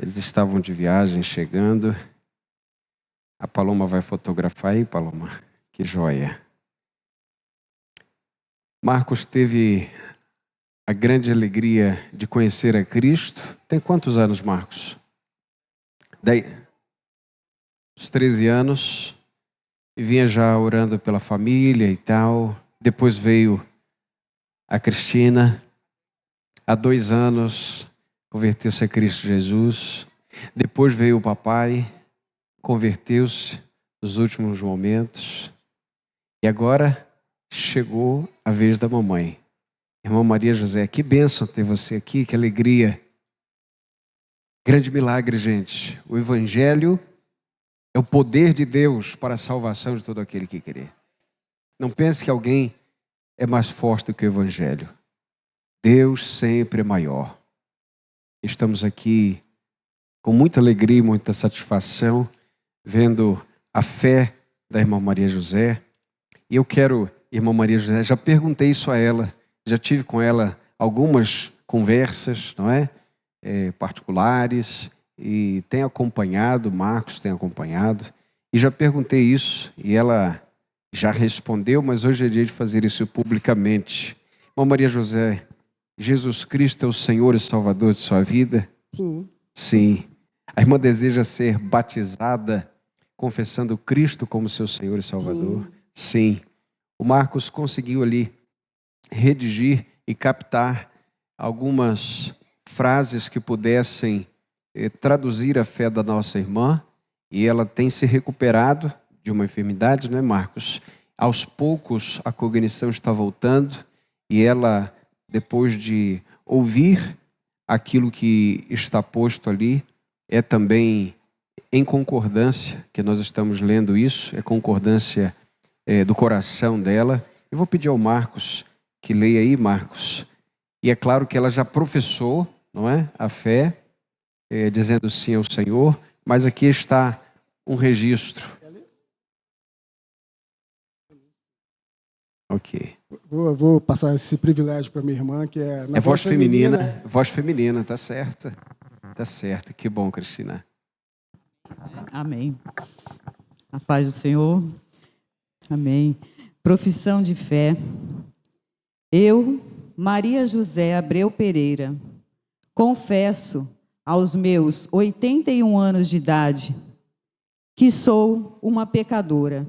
Eles estavam de viagem, chegando. A Paloma vai fotografar aí, Paloma. Que joia. Marcos teve a grande alegria de conhecer a Cristo. Tem quantos anos, Marcos? Uns 13 anos. E vinha já orando pela família e tal. Depois veio a Cristina. Há 2 anos, converteu-se a Cristo Jesus. Depois veio o papai, converteu-se nos últimos momentos. E agora chegou a vez da mamãe. Irmã Maria José, que bênção ter você aqui, que alegria. Grande milagre, gente. O Evangelho é o poder de Deus para a salvação de todo aquele que crê. Não pense que alguém é mais forte do que o Evangelho. Deus sempre é maior. Estamos aqui com muita alegria e muita satisfação, vendo a fé da irmã Maria José. E eu quero, irmã Maria José, já perguntei isso a ela, já tive com ela algumas conversas, não é? Particulares, e tem acompanhado, Marcos tem acompanhado, e já perguntei isso, e ela já respondeu, mas hoje é dia de fazer isso publicamente. Irmã Maria José, Jesus Cristo é o Senhor e Salvador de sua vida? Sim. Sim. A irmã deseja ser batizada, confessando Cristo como seu Senhor e Salvador? Sim. O Marcos conseguiu ali redigir e captar algumas frases que pudessem traduzir a fé da nossa irmã, e ela tem se recuperado de uma enfermidade, não é, Marcos? Aos poucos a cognição está voltando, e ela, depois de ouvir aquilo que está posto ali, é também em concordância, que nós estamos lendo isso, é concordância do coração dela. Eu vou pedir ao Marcos que leia aí, Marcos. E é claro que ela já professou, não é, a fé, dizendo sim ao Senhor, mas aqui está um registro. Ok. Vou passar esse privilégio para minha irmã, que é na voz feminina. Voz feminina, tá certo. Tá certo. Que bom, Cristina. Amém. A paz do Senhor. Amém. Profissão de fé. Eu, Maria José Abreu Pereira, confesso aos meus 81 anos de idade que sou uma pecadora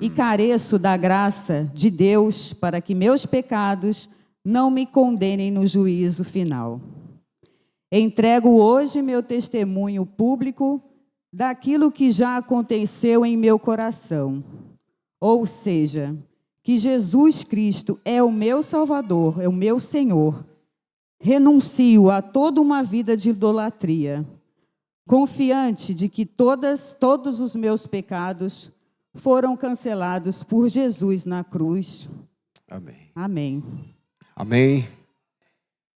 e careço da graça de Deus para que meus pecados não me condenem no juízo final. Entrego hoje meu testemunho público daquilo que já aconteceu em meu coração, ou seja, que Jesus Cristo é o meu Salvador, é o meu Senhor. Renuncio a toda uma vida de idolatria, confiante de que todos os meus pecados foram cancelados por Jesus na cruz. Amém. Amém. Amém.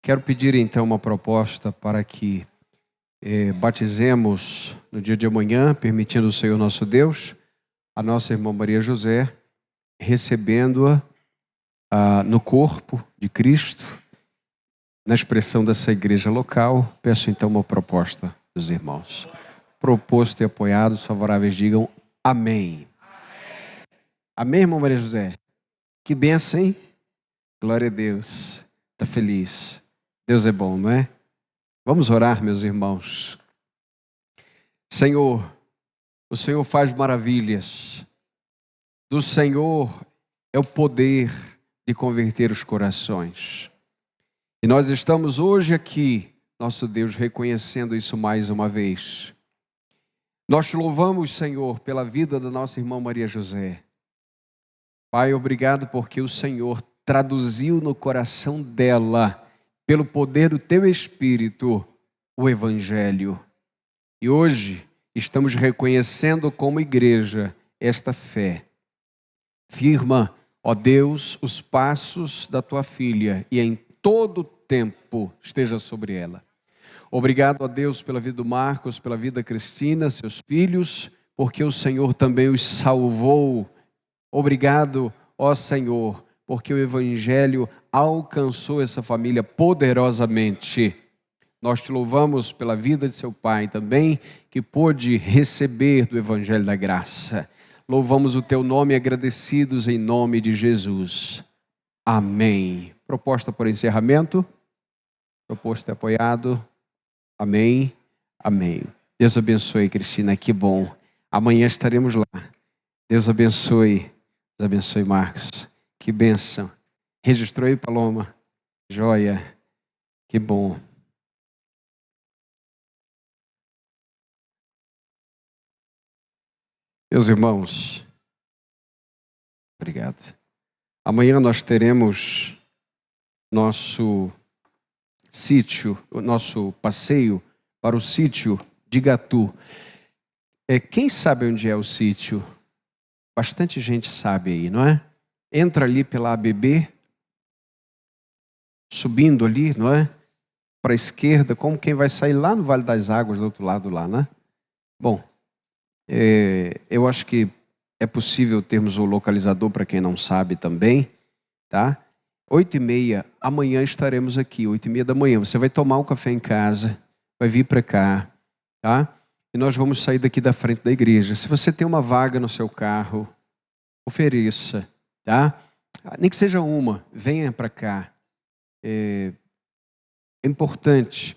Quero pedir então uma proposta para que batizemos no dia de amanhã, permitindo o Senhor nosso Deus, a nossa irmã Maria José, recebendo-a no corpo de Cristo, na expressão dessa igreja local. Peço então uma proposta dos irmãos. Proposto e apoiado, os favoráveis digam amém. Amém, irmã Maria José? Que bênção, hein? Glória a Deus. Está feliz. Deus é bom, não é? Vamos orar, meus irmãos. Senhor, o Senhor faz maravilhas. Do Senhor é o poder de converter os corações. E nós estamos hoje aqui, nosso Deus, reconhecendo isso mais uma vez. Nós te louvamos, Senhor, pela vida da nossa irmã Maria José. Pai, obrigado porque o Senhor traduziu no coração dela, pelo poder do teu Espírito, o Evangelho. E hoje estamos reconhecendo como igreja esta fé. Firma, ó Deus, os passos da tua filha e em todo tempo esteja sobre ela. Obrigado, ó Deus, pela vida do Marcos, pela vida da Cristina, seus filhos, porque o Senhor também os salvou. Obrigado, ó Senhor, porque o Evangelho alcançou essa família poderosamente. Nós te louvamos pela vida de seu pai também, que pôde receber do Evangelho da Graça. Louvamos o teu nome agradecidos em nome de Jesus. Amém. Proposta por encerramento. Proposto e apoiado. Amém. Amém. Deus abençoe, Cristina, que bom. Amanhã estaremos lá. Deus abençoe. Deus abençoe, Marcos. Que bênção. Registrou aí, Paloma? Joia. Que bom. Meus irmãos, obrigado. Amanhã nós teremos nosso sítio, o nosso passeio para o sítio de Igatu. Quem sabe onde é o sítio? Bastante gente sabe aí, não é? Entra ali pela ABB, subindo ali, não é? Para a esquerda, como quem vai sair lá no Vale das Águas, do outro lado lá, né? Bom, eu acho que é possível termos o localizador para quem não sabe também, tá? 8h30, amanhã estaremos aqui, 8h30 da manhã. Você vai tomar um café em casa, vai vir para cá, tá? E nós vamos sair daqui da frente da igreja. Se você tem uma vaga no seu carro, ofereça, tá? Nem que seja uma, venha para cá. É importante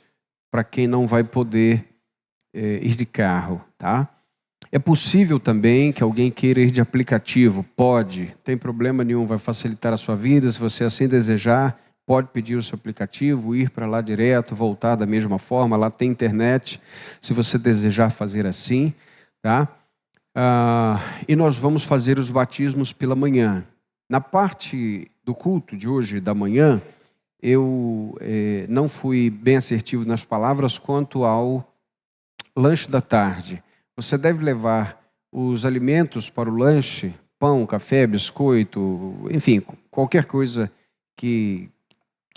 para quem não vai poder ir de carro, tá? É possível também que alguém queira ir de aplicativo, pode, tem problema nenhum, vai facilitar a sua vida. Se você assim desejar, pode pedir o seu aplicativo, ir para lá direto, voltar da mesma forma, lá tem internet, se você desejar fazer assim, tá? E nós vamos fazer os batismos pela manhã. Na parte do culto de hoje, da manhã, eu não fui bem assertivo nas palavras quanto ao lanche da tarde. Você deve levar os alimentos para o lanche, pão, café, biscoito, enfim, qualquer coisa que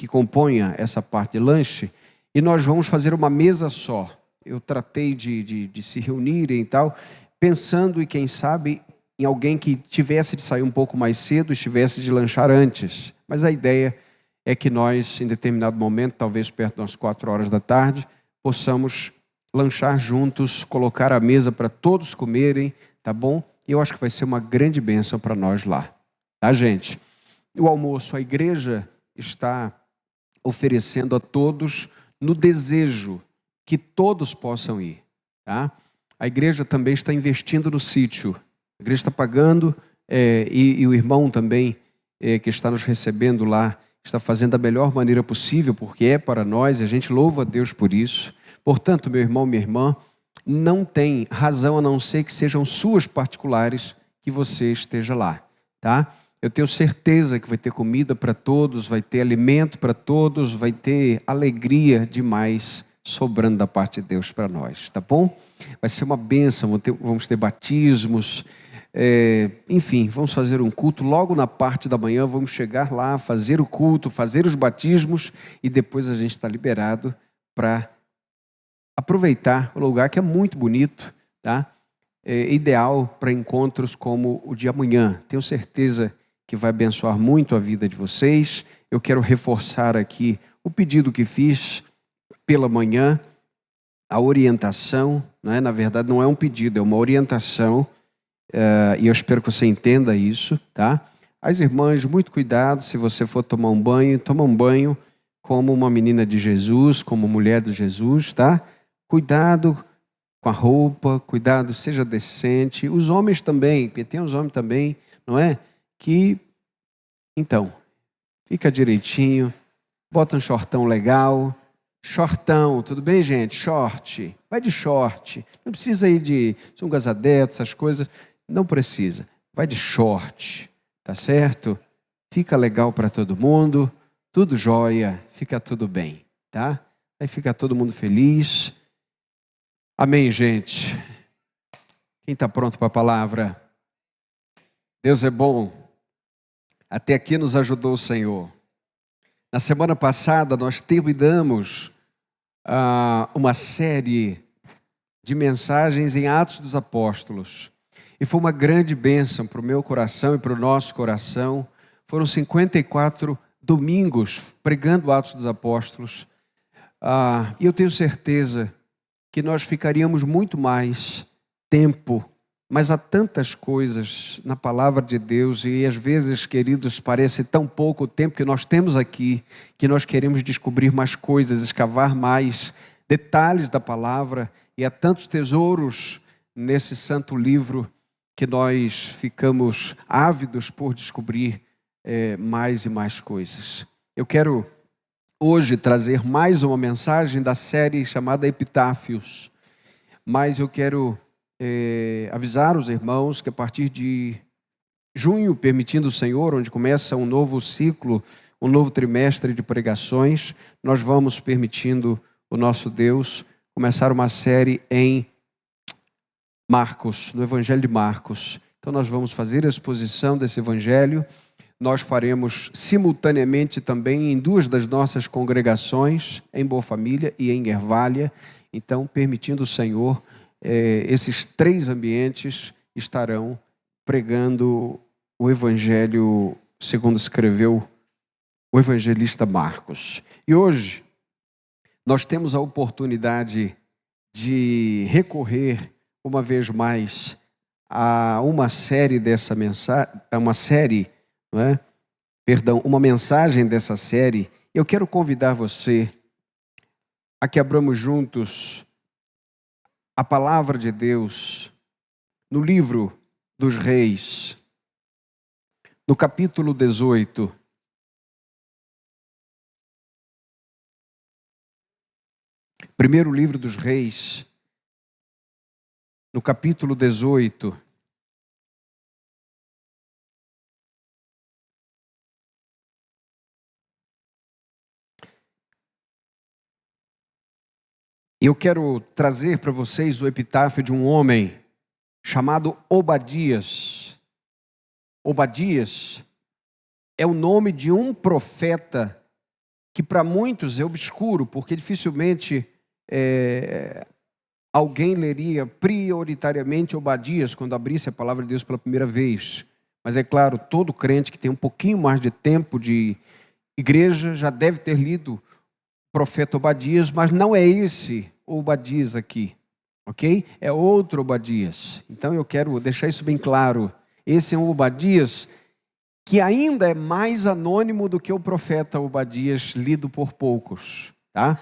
componha essa parte de lanche, e nós vamos fazer uma mesa só. Eu tratei de se reunirem e tal, pensando, e quem sabe, em alguém que tivesse de sair um pouco mais cedo e tivesse de lanchar antes. Mas a ideia é que nós, em determinado momento, talvez perto das 4h da tarde, possamos lanchar juntos, colocar a mesa para todos comerem, tá bom? E eu acho que vai ser uma grande bênção para nós lá, tá, gente? O almoço, a igreja está oferecendo a todos no desejo que todos possam ir, tá? A igreja também está investindo no sítio, a igreja está pagando e o irmão também que está nos recebendo lá está fazendo da melhor maneira possível, porque é para nós, e a gente louva a Deus por isso. Portanto, meu irmão, minha irmã, não tem razão a não ser que sejam suas particulares que você esteja lá, tá? Eu tenho certeza que vai ter comida para todos, vai ter alimento para todos, vai ter alegria demais sobrando da parte de Deus para nós, tá bom? Vai ser uma bênção, vamos ter batismos, enfim, vamos fazer um culto logo na parte da manhã, vamos chegar lá, fazer o culto, fazer os batismos e depois a gente está liberado para aproveitar o lugar que é muito bonito, tá? Ideal para encontros como o de amanhã. Tenho certeza que vai abençoar muito a vida de vocês. Eu quero reforçar aqui o pedido que fiz pela manhã, a orientação, né? Na verdade não é um pedido, é uma orientação, e eu espero que você entenda isso, tá? As irmãs, muito cuidado, se você for tomar um banho, toma um banho como uma menina de Jesus, como mulher de Jesus, tá? Cuidado com a roupa, cuidado, seja decente. Os homens também, porque tem os homens também, não é? Que, então, fica direitinho, bota um shortão legal. Shortão, tudo bem, gente? Short, vai de short. Não precisa ir de sungas adeptos, essas coisas. Não precisa. Vai de short, tá certo? Fica legal para todo mundo, tudo jóia, fica tudo bem, tá? Aí fica todo mundo feliz. Amém, gente? Quem está pronto para a palavra? Deus é bom. Até aqui nos ajudou o Senhor. Na semana passada nós terminamos uma série de mensagens em Atos dos Apóstolos. E foi uma grande bênção para o meu coração e para o nosso coração. Foram 54 domingos pregando Atos dos Apóstolos. E eu tenho certeza que nós ficaríamos muito mais tempo, mas há tantas coisas na palavra de Deus e às vezes, queridos, parece tão pouco o tempo que nós temos aqui, que nós queremos descobrir mais coisas, escavar mais detalhes da palavra, e há tantos tesouros nesse santo livro que nós ficamos ávidos por descobrir mais e mais coisas. Eu quero hoje trazer mais uma mensagem da série chamada Epitáfios, mas eu quero avisar os irmãos que a partir de junho, permitindo o Senhor, onde começa um novo ciclo, um novo trimestre de pregações, nós vamos, permitindo o nosso Deus, começar uma série em Marcos, no Evangelho de Marcos. Então nós vamos fazer a exposição desse Evangelho. Nós faremos simultaneamente também em duas das nossas congregações, em Boa Família e em Ervália. Então, permitindo o Senhor, esses três ambientes estarão pregando o Evangelho segundo escreveu o evangelista Marcos. E hoje nós temos a oportunidade de recorrer uma vez mais a uma série dessa mensagem, uma mensagem dessa série. Eu quero convidar você a que abramos juntos a palavra de Deus no livro dos Reis, no capítulo 18. Primeiro livro dos Reis, no capítulo 18. Eu quero trazer para vocês o epitáfio de um homem chamado Obadias. Obadias é o nome de um profeta que para muitos é obscuro, porque dificilmente alguém leria prioritariamente Obadias quando abrisse a palavra de Deus pela primeira vez. Mas é claro, todo crente que tem um pouquinho mais de tempo de igreja já deve ter lido o profeta Obadias, mas não é esse Obadias aqui, ok? É outro Obadias. Então eu quero deixar isso bem claro. Esse é um Obadias que ainda é mais anônimo do que o profeta Obadias, lido por poucos, tá?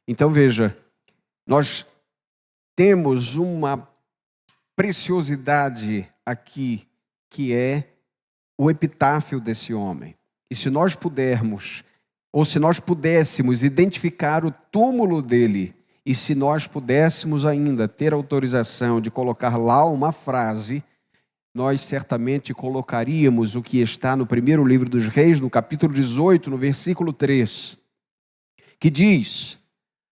Então veja, nós temos uma preciosidade aqui, que é o epitáfio desse homem. E se nós pudermos, ou se nós pudéssemos identificar o túmulo dele, e se nós pudéssemos ainda ter autorização de colocar lá uma frase, nós certamente colocaríamos o que está no primeiro livro dos Reis, no capítulo 18, no versículo 3, que diz: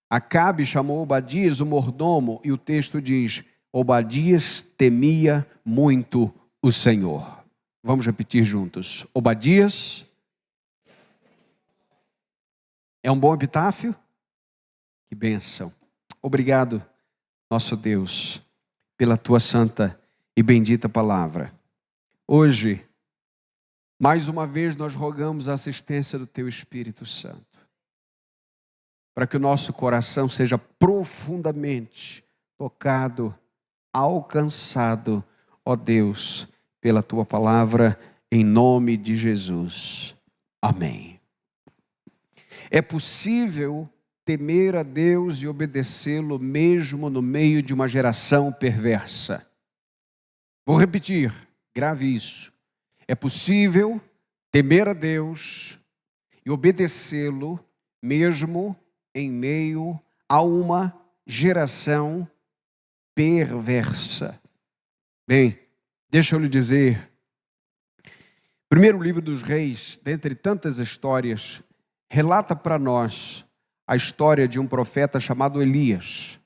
Acabe chamou Obadias, o mordomo, e o texto diz: Obadias temia muito o Senhor. Vamos repetir juntos. Obadias é um bom epitáfio? Que bênção. Obrigado, nosso Deus, pela tua santa e bendita palavra. Hoje, mais uma vez, nós rogamos a assistência do teu Espírito Santo, para que o nosso coração seja profundamente tocado, alcançado, ó Deus, pela tua palavra, em nome de Jesus. Amém. É possível temer a Deus e obedecê-lo mesmo no meio de uma geração perversa. Vou repetir, grave isso. É possível temer a Deus e obedecê-lo mesmo em meio a uma geração perversa. Bem, deixa eu lhe dizer, primeiro livro dos Reis, dentre tantas histórias, relata para nós a história de um profeta chamado Elias.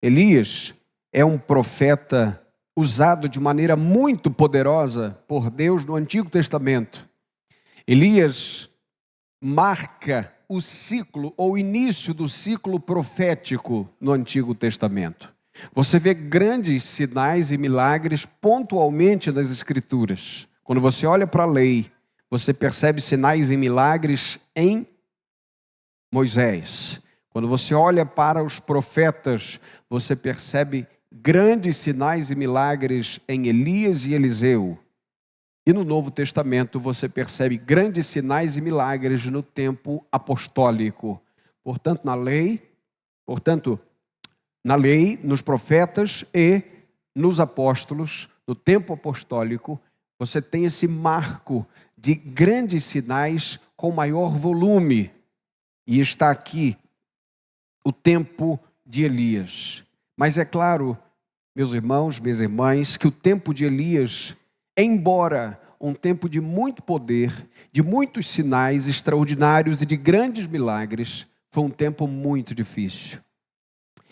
Elias é um profeta usado de maneira muito poderosa por Deus no Antigo Testamento. Elias marca o ciclo, ou o início do ciclo profético no Antigo Testamento. Você vê grandes sinais e milagres pontualmente nas Escrituras. Quando você olha para a lei, você percebe sinais e milagres em Moisés. Quando você olha para os profetas, você percebe grandes sinais e milagres em Elias e Eliseu. E no Novo Testamento você percebe grandes sinais e milagres no tempo apostólico. Portanto, na lei, nos profetas e nos apóstolos, no tempo apostólico, você tem esse marco de grandes sinais com maior volume. E está aqui o tempo de Elias. Mas é claro, meus irmãos, minhas irmãs, que o tempo de Elias, embora um tempo de muito poder, de muitos sinais extraordinários e de grandes milagres, foi um tempo muito difícil.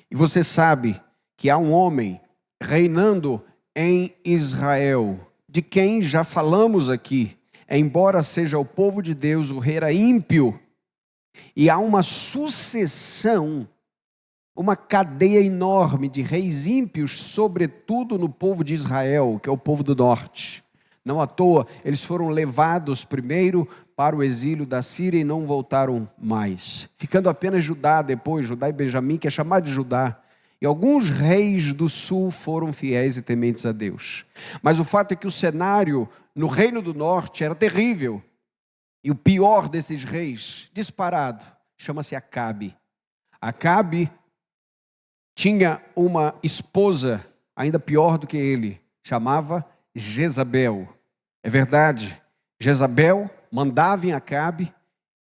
E você sabe que há um homem reinando em Israel, de quem já falamos aqui, embora seja o povo de Deus, o rei era ímpio, e há uma sucessão, uma cadeia enorme de reis ímpios, sobretudo no povo de Israel, que é o povo do norte. Não à toa, eles foram levados primeiro para o exílio da Síria e não voltaram mais. Ficando apenas Judá depois, Judá e Benjamim, que é chamado de Judá. E alguns reis do sul foram fiéis e tementes a Deus. Mas o fato é que o cenário no reino do norte era terrível. E o pior desses reis, disparado, chama-se Acabe. Acabe tinha uma esposa ainda pior do que ele, chamava Jezabel. É verdade, Jezabel mandava em Acabe,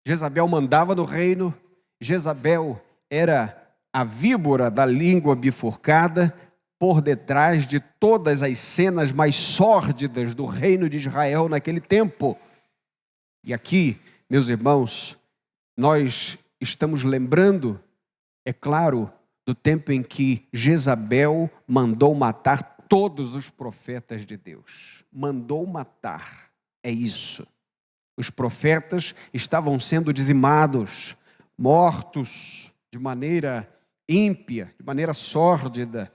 Jezabel mandava no reino, Jezabel era a víbora da língua bifurcada por detrás de todas as cenas mais sórdidas do reino de Israel naquele tempo. E aqui, meus irmãos, nós estamos lembrando, é claro, do tempo em que Jezabel mandou matar todos os profetas de Deus. Mandou matar, é isso. Os profetas estavam sendo dizimados, mortos de maneira ímpia, de maneira sórdida.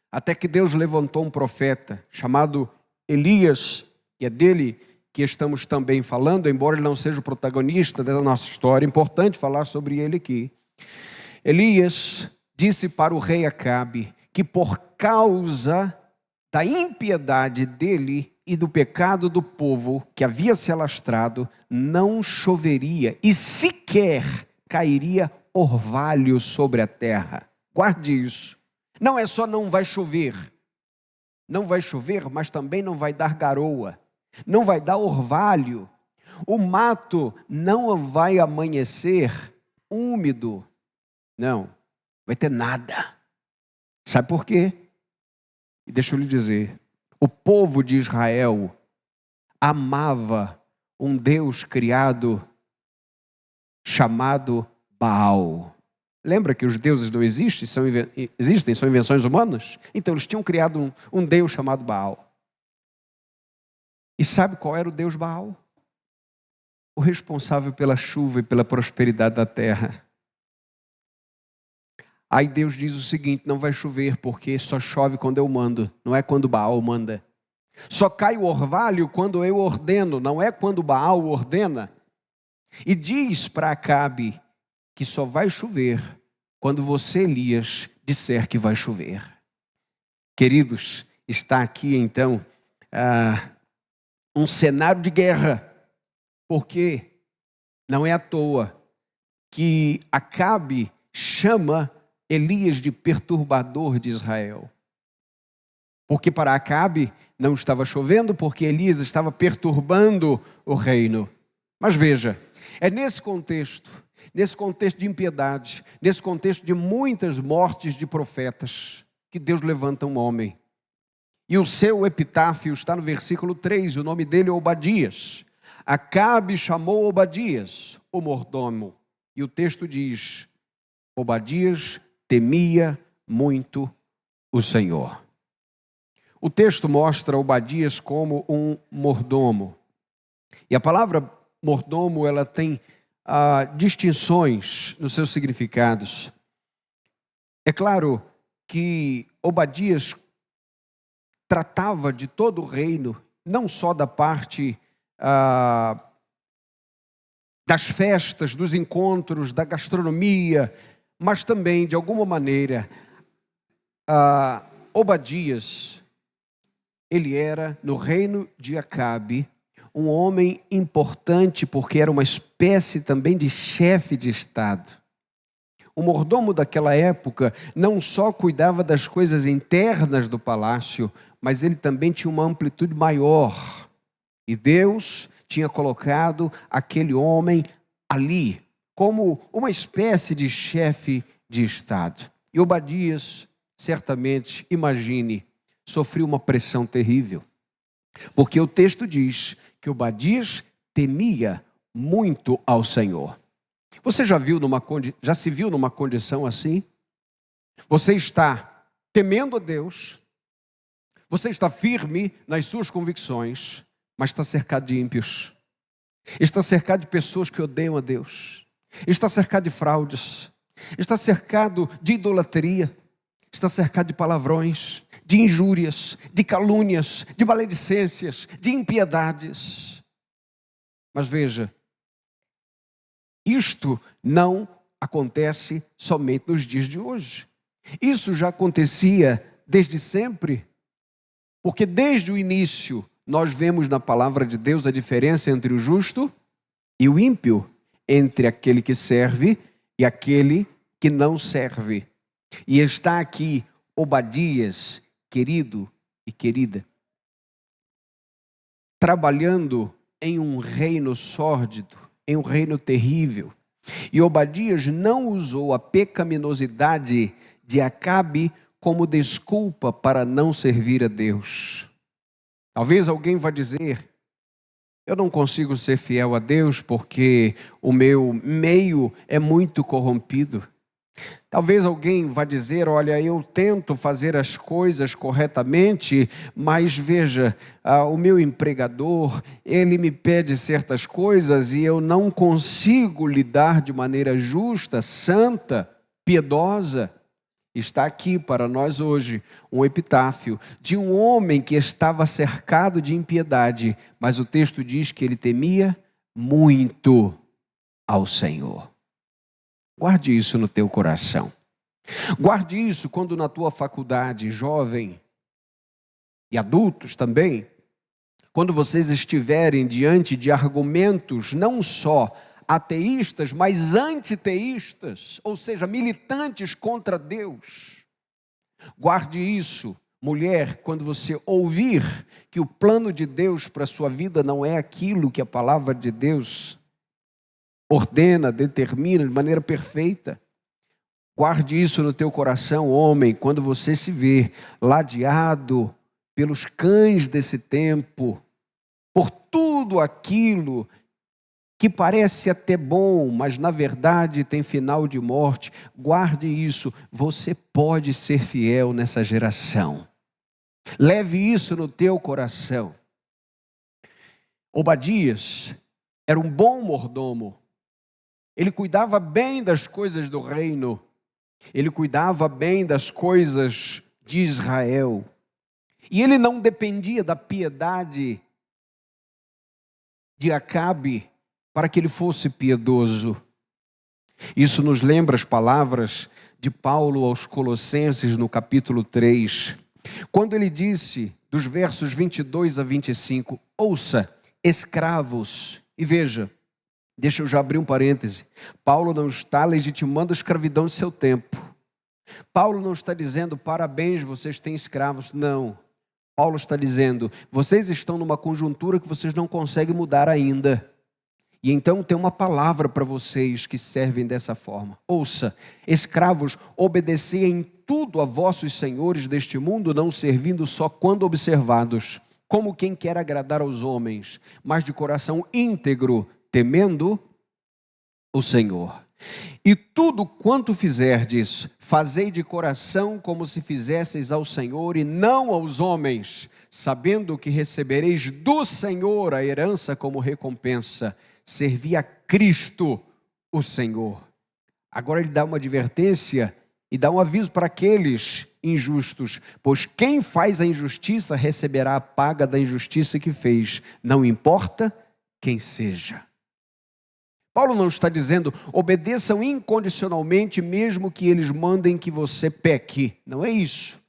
Até que Deus levantou um profeta chamado Elias, que é dele que estamos também falando, embora ele não seja o protagonista da nossa história, é importante falar sobre ele aqui. Elias disse para o rei Acabe que por causa da impiedade dele e do pecado do povo que havia se alastrado, não choveria e sequer cairia orvalho sobre a terra. Guarde isso. Não é só não vai chover. Não vai chover, mas também não vai dar garoa. Não vai dar orvalho. O mato não vai amanhecer úmido. Não, vai ter nada. Sabe por quê? E deixa eu lhe dizer, o povo de Israel amava um Deus criado chamado Baal. Lembra que os deuses não existem, são invenções humanas? Então eles tinham criado um Deus chamado Baal. E sabe qual era o Deus Baal? O responsável pela chuva e pela prosperidade da terra. Aí Deus diz o seguinte, não vai chover porque só chove quando eu mando, não é quando Baal manda. Só cai o orvalho quando eu ordeno, não é quando Baal ordena. E diz para Acabe que só vai chover quando você, Elias, disser que vai chover. Queridos, está aqui então um cenário de guerra, porque não é à toa que Acabe chama Elias de perturbador de Israel. Porque para Acabe não estava chovendo, porque Elias estava perturbando o reino. Mas veja, é nesse contexto de impiedade, nesse contexto de muitas mortes de profetas, que Deus levanta um homem. E o seu epitáfio está no versículo 3, o nome dele é Obadias. Acabe chamou Obadias, o mordomo. E o texto diz, Obadias temia muito o Senhor. O texto mostra Obadias como um mordomo. E a palavra mordomo, ela tem distinções nos seus significados. É claro que Obadias tratava de todo o reino, não só da parte das festas, dos encontros, da gastronomia, mas também, de alguma maneira, Obadias, ele era, no reino de Acabe, um homem importante, porque era uma espécie também de chefe de Estado. O mordomo daquela época não só cuidava das coisas internas do palácio, mas ele também tinha uma amplitude maior. E Deus tinha colocado aquele homem ali, como uma espécie de chefe de Estado. E Obadias, certamente, imagine, sofreu uma pressão terrível. Porque o texto diz que Obadias temia muito ao Senhor. Você já se viu numa condição assim? Você está temendo a Deus, você está firme nas suas convicções, mas está cercado de ímpios. Está cercado de pessoas que odeiam a Deus. Está cercado de fraudes. Está cercado de idolatria. Está cercado de palavrões, de injúrias, de calúnias, de maledicências, de impiedades. Mas veja, isto não acontece somente nos dias de hoje. Isso já acontecia desde sempre, porque desde o início nós vemos na palavra de Deus a diferença entre o justo e o ímpio, entre aquele que serve e aquele que não serve. E está aqui Obadias, querido e querida, trabalhando em um reino sórdido, em um reino terrível. E Obadias não usou a pecaminosidade de Acabe como desculpa para não servir a Deus. Talvez alguém vá dizer: eu não consigo ser fiel a Deus porque o meu meio é muito corrompido. Talvez alguém vá dizer: olha, eu tento fazer as coisas corretamente, mas veja, o meu empregador, ele me pede certas coisas e eu não consigo lidar de maneira justa, santa, piedosa. Está aqui para nós hoje um epitáfio de um homem que estava cercado de impiedade, mas o texto diz que ele temia muito ao Senhor. Guarde isso no teu coração. Guarde isso quando na tua faculdade, jovem e adultos também, quando vocês estiverem diante de argumentos não só ateístas, mas antiteístas, ou seja, militantes contra Deus. Guarde isso, mulher, quando você ouvir que o plano de Deus para a sua vida não é aquilo que a palavra de Deus ordena, determina de maneira perfeita. Guarde isso no teu coração, homem, quando você se vê ladeado pelos cães desse tempo, por tudo aquilo que parece até bom, mas na verdade tem final de morte. Guarde isso, você pode ser fiel nessa geração. Leve isso no teu coração. Obadias era um bom mordomo. Ele cuidava bem das coisas do reino. Ele cuidava bem das coisas de Israel. E ele não dependia da piedade de Acabe para que ele fosse piedoso. Isso nos lembra as palavras de Paulo aos Colossenses no capítulo 3, quando ele disse, dos versos 22 a 25, ouça, escravos, e veja, deixa eu já abrir um parêntese, Paulo não está legitimando a escravidão de seu tempo. Paulo não está dizendo, parabéns, vocês têm escravos, não. Paulo está dizendo, vocês estão numa conjuntura que vocês não conseguem mudar ainda. E então tem uma palavra para vocês que servem dessa forma. Ouça, escravos, obedecei em tudo a vossos senhores deste mundo, não servindo só quando observados, como quem quer agradar aos homens, mas de coração íntegro, temendo o Senhor. E tudo quanto fizerdes, fazei de coração como se fizesseis ao Senhor e não aos homens, sabendo que recebereis do Senhor a herança como recompensa. Servi a Cristo, o Senhor. Agora ele dá uma advertência e dá um aviso para aqueles injustos, pois quem faz a injustiça receberá a paga da injustiça que fez, não importa quem seja. Paulo não está dizendo, obedeçam incondicionalmente, mesmo que eles mandem que você peque. Não é isso.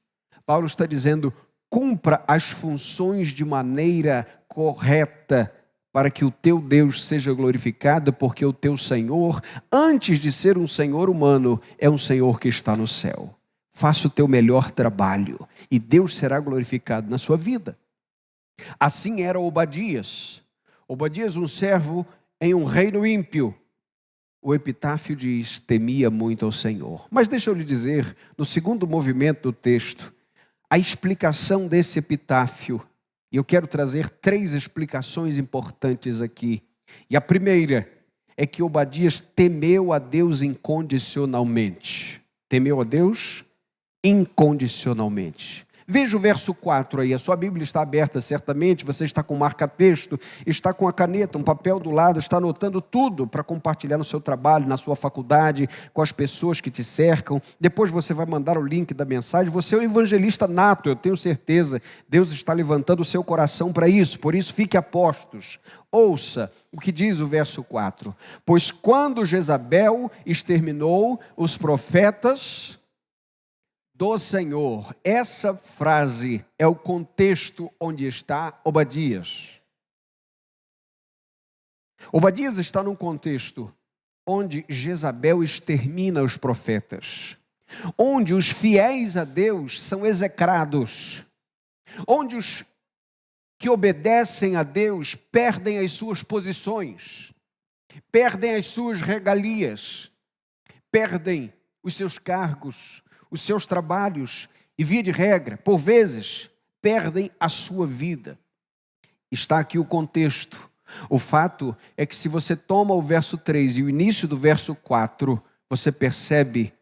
Paulo está dizendo, cumpra as funções de maneira correta, para que o teu Deus seja glorificado, porque o teu Senhor, antes de ser um Senhor humano, é um Senhor que está no céu. Faça o teu melhor trabalho e Deus será glorificado na sua vida. Assim era Obadias. Obadias, um servo em um reino ímpio. O epitáfio diz, temia muito ao Senhor. Mas deixa eu lhe dizer, no segundo movimento do texto, a explicação desse epitáfio. E eu quero trazer 3 explicações importantes aqui. E a primeira é que Obadias temeu a Deus incondicionalmente. Temeu a Deus incondicionalmente. Veja o verso 4 aí, a sua Bíblia está aberta certamente, você está com marca-texto, está com a caneta, um papel do lado, está anotando tudo para compartilhar no seu trabalho, na sua faculdade, com as pessoas que te cercam. Depois você vai mandar o link da mensagem. Você é um evangelista nato, eu tenho certeza. Deus está levantando o seu coração para isso, por isso fique a postos. Ouça o que diz o verso 4. Pois quando Jezabel exterminou os profetas do Senhor. Essa frase é o contexto onde está Obadias. Obadias está num contexto onde Jezabel extermina os profetas, onde os fiéis a Deus são execrados, onde os que obedecem a Deus perdem as suas posições, perdem as suas regalias, perdem os seus cargos, os seus trabalhos e, via de regra, por vezes, perdem a sua vida. Está aqui o contexto. O fato é que se você toma o verso 3 e o início do verso 4, você percebe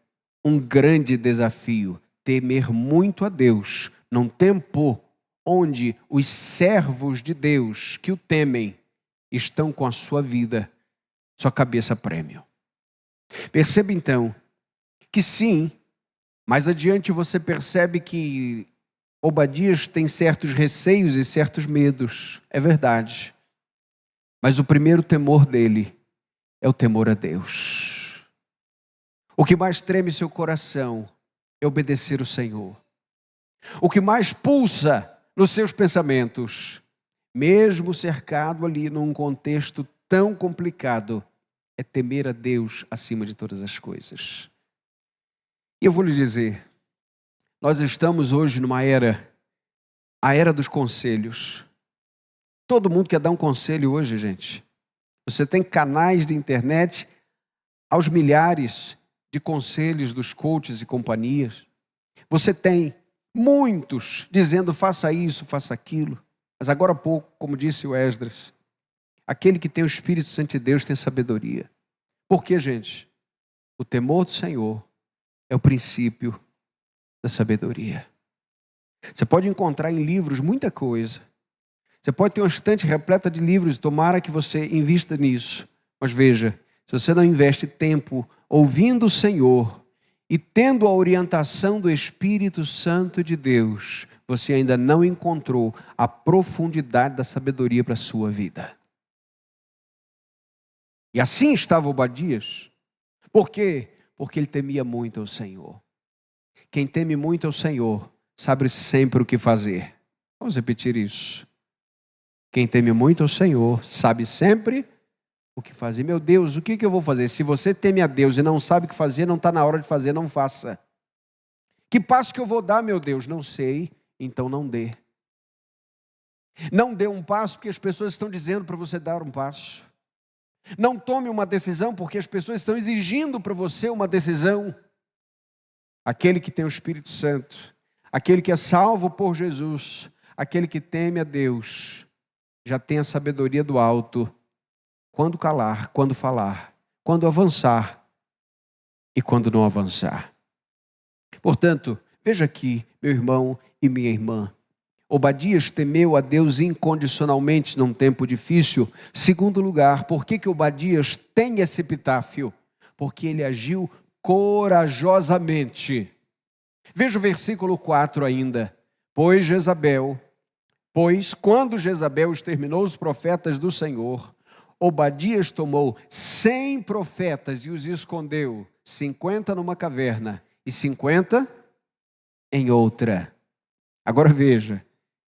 um grande desafio, temer muito a Deus, num tempo onde os servos de Deus que o temem estão com a sua vida, sua cabeça a prêmio. Perceba então que sim, mais adiante você percebe que Obadias tem certos receios e certos medos. É verdade. Mas o primeiro temor dele é o temor a Deus. O que mais treme seu coração é obedecer o Senhor. O que mais pulsa nos seus pensamentos, mesmo cercado ali num contexto tão complicado, é temer a Deus acima de todas as coisas. E eu vou lhe dizer, nós estamos hoje numa era, a era dos conselhos. Todo mundo quer dar um conselho hoje, gente. Você tem canais de internet aos milhares de conselhos dos coaches e companhias. Você tem muitos dizendo faça isso, faça aquilo. Mas agora há pouco, como disse o Esdras, aquele que tem o Espírito Santo de Deus tem sabedoria. Por quê, gente? O temor do Senhor é o princípio da sabedoria. Você pode encontrar em livros muita coisa. Você pode ter uma estante repleta de livros, tomara que você invista nisso. Mas veja, se você não investe tempo ouvindo o Senhor e tendo a orientação do Espírito Santo de Deus, você ainda não encontrou a profundidade da sabedoria para a sua vida. E assim estava Obadias. Por quê? Porque ele temia muito ao Senhor. Quem teme muito ao Senhor sabe sempre o que fazer. Vamos repetir isso. Quem teme muito ao Senhor sabe sempre o que fazer. Meu Deus, o que eu vou fazer? Se você teme a Deus e não sabe o que fazer, não está na hora de fazer, não faça. Que passo que eu vou dar, meu Deus? Não sei, então não dê. Não dê um passo porque as pessoas estão dizendo para você dar um passo. Não tome uma decisão porque as pessoas estão exigindo para você uma decisão. Aquele que tem o Espírito Santo, aquele que é salvo por Jesus, aquele que teme a Deus, já tem a sabedoria do alto. Quando calar, quando falar, quando avançar e quando não avançar. Portanto, veja aqui, meu irmão e minha irmã, Obadias temeu a Deus incondicionalmente num tempo difícil. Segundo lugar, por que Obadias tem esse epitáfio? Porque ele agiu corajosamente. Veja o versículo 4 ainda. Pois quando Jezabel exterminou os profetas do Senhor, Obadias tomou 100 profetas e os escondeu, 50 numa caverna e 50 em outra. Agora veja,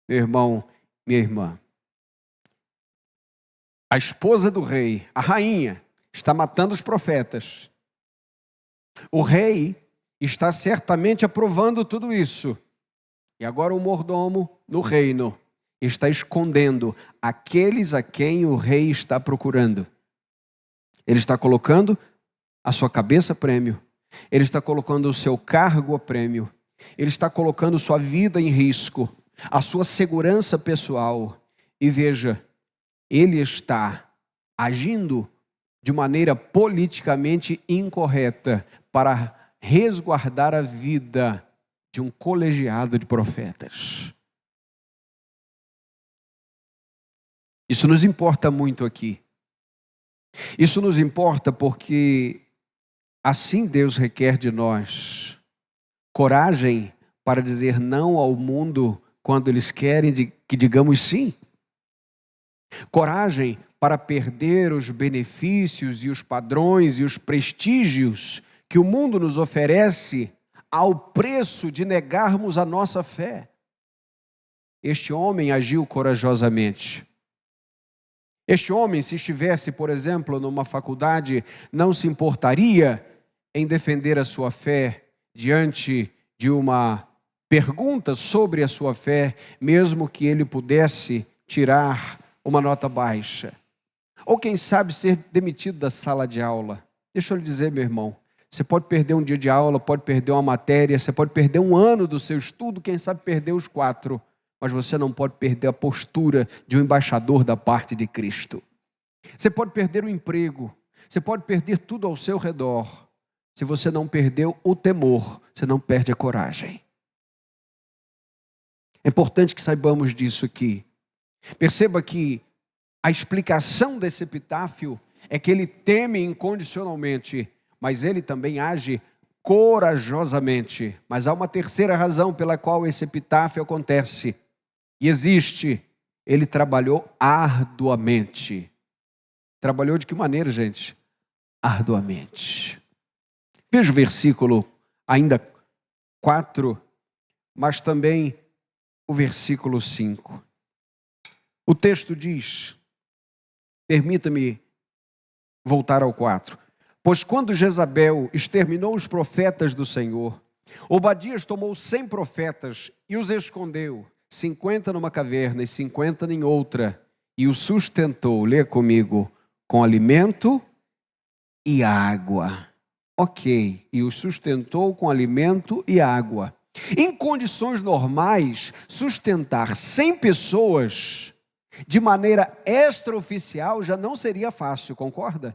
meu irmão, minha irmã. A esposa do rei, a rainha, está matando os profetas. O rei está certamente aprovando tudo isso. E agora o mordomo no reino está escondendo aqueles a quem o rei está procurando. Ele está colocando a sua cabeça a prêmio. Ele está colocando o seu cargo a prêmio. Ele está colocando sua vida em risco, a sua segurança pessoal. E veja, ele está agindo de maneira politicamente incorreta para resguardar a vida de um colegiado de profetas. Isso nos importa muito aqui. Isso nos importa porque assim Deus requer de nós coragem para dizer não ao mundo quando eles querem que digamos sim. Coragem para perder os benefícios e os padrões e os prestígios que o mundo nos oferece ao preço de negarmos a nossa fé. Este homem agiu corajosamente. Este homem, se estivesse, por exemplo, numa faculdade, não se importaria em defender a sua fé diante de uma pergunta sobre a sua fé, mesmo que ele pudesse tirar uma nota baixa. Ou quem sabe ser demitido da sala de aula. Deixa eu lhe dizer, meu irmão, você pode perder um dia de aula, pode perder uma matéria, você pode perder um ano do seu estudo, quem sabe perder os 4. Mas você não pode perder a postura de um embaixador da parte de Cristo. Você pode perder o emprego, você pode perder tudo ao seu redor. Se você não perdeu o temor, você não perde a coragem. É importante que saibamos disso aqui. Perceba que a explicação desse epitáfio é que ele teme incondicionalmente, mas ele também age corajosamente. Mas há uma terceira razão pela qual esse epitáfio acontece. E existe. Ele trabalhou arduamente. Trabalhou de que maneira, gente? Arduamente. Veja o versículo ainda 4, mas também o versículo 5. O texto diz, permita-me voltar ao 4. Pois quando Jezabel exterminou os profetas do Senhor, Obadias tomou 100 profetas e os escondeu, 50 numa caverna e 50 em outra, e os sustentou, lê comigo, com alimento e água. Ok, e os sustentou com alimento e água. Em condições normais, sustentar 100 pessoas de maneira extraoficial já não seria fácil, concorda?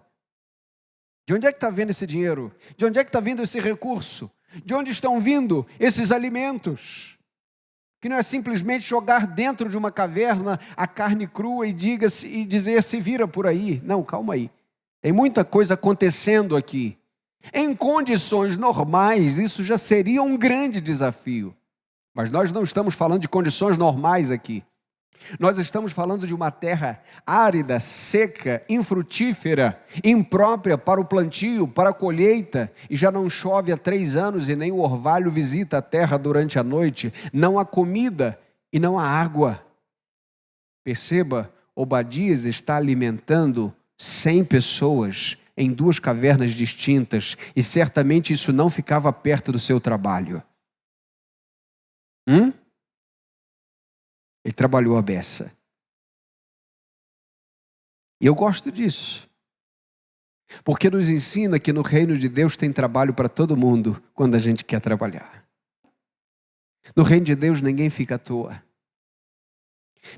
De onde é que está vindo esse dinheiro? De onde é que está vindo esse recurso? De onde estão vindo esses alimentos? Que não é simplesmente jogar dentro de uma caverna a carne crua e dizer se vira por aí. Não, calma aí. Tem muita coisa acontecendo aqui. Em condições normais, isso já seria um grande desafio. Mas nós não estamos falando de condições normais aqui. Nós estamos falando de uma terra árida, seca, infrutífera, imprópria para o plantio, para a colheita, e já não chove há 3 anos e nem o orvalho visita a terra durante a noite. Não há comida e não há água. Perceba, Obadias está alimentando 100 pessoas em 2 cavernas distintas, e certamente isso não ficava perto do seu trabalho. Ele trabalhou a beça. E eu gosto disso. Porque nos ensina que no reino de Deus tem trabalho para todo mundo quando a gente quer trabalhar. No reino de Deus ninguém fica à toa.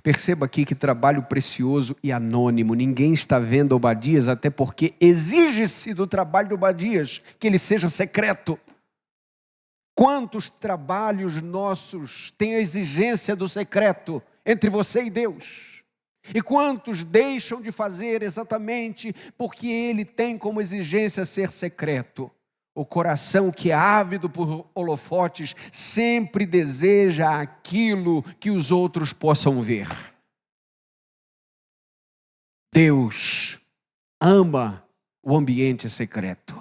Perceba aqui que trabalho precioso e anônimo. Ninguém está vendo Obadias, até porque exige-se do trabalho de Obadias que ele seja secreto. Quantos trabalhos nossos têm a exigência do secreto entre você e Deus? E quantos deixam de fazer exatamente porque ele tem como exigência ser secreto? O coração que é ávido por holofotes sempre deseja aquilo que os outros possam ver. Deus ama o ambiente secreto.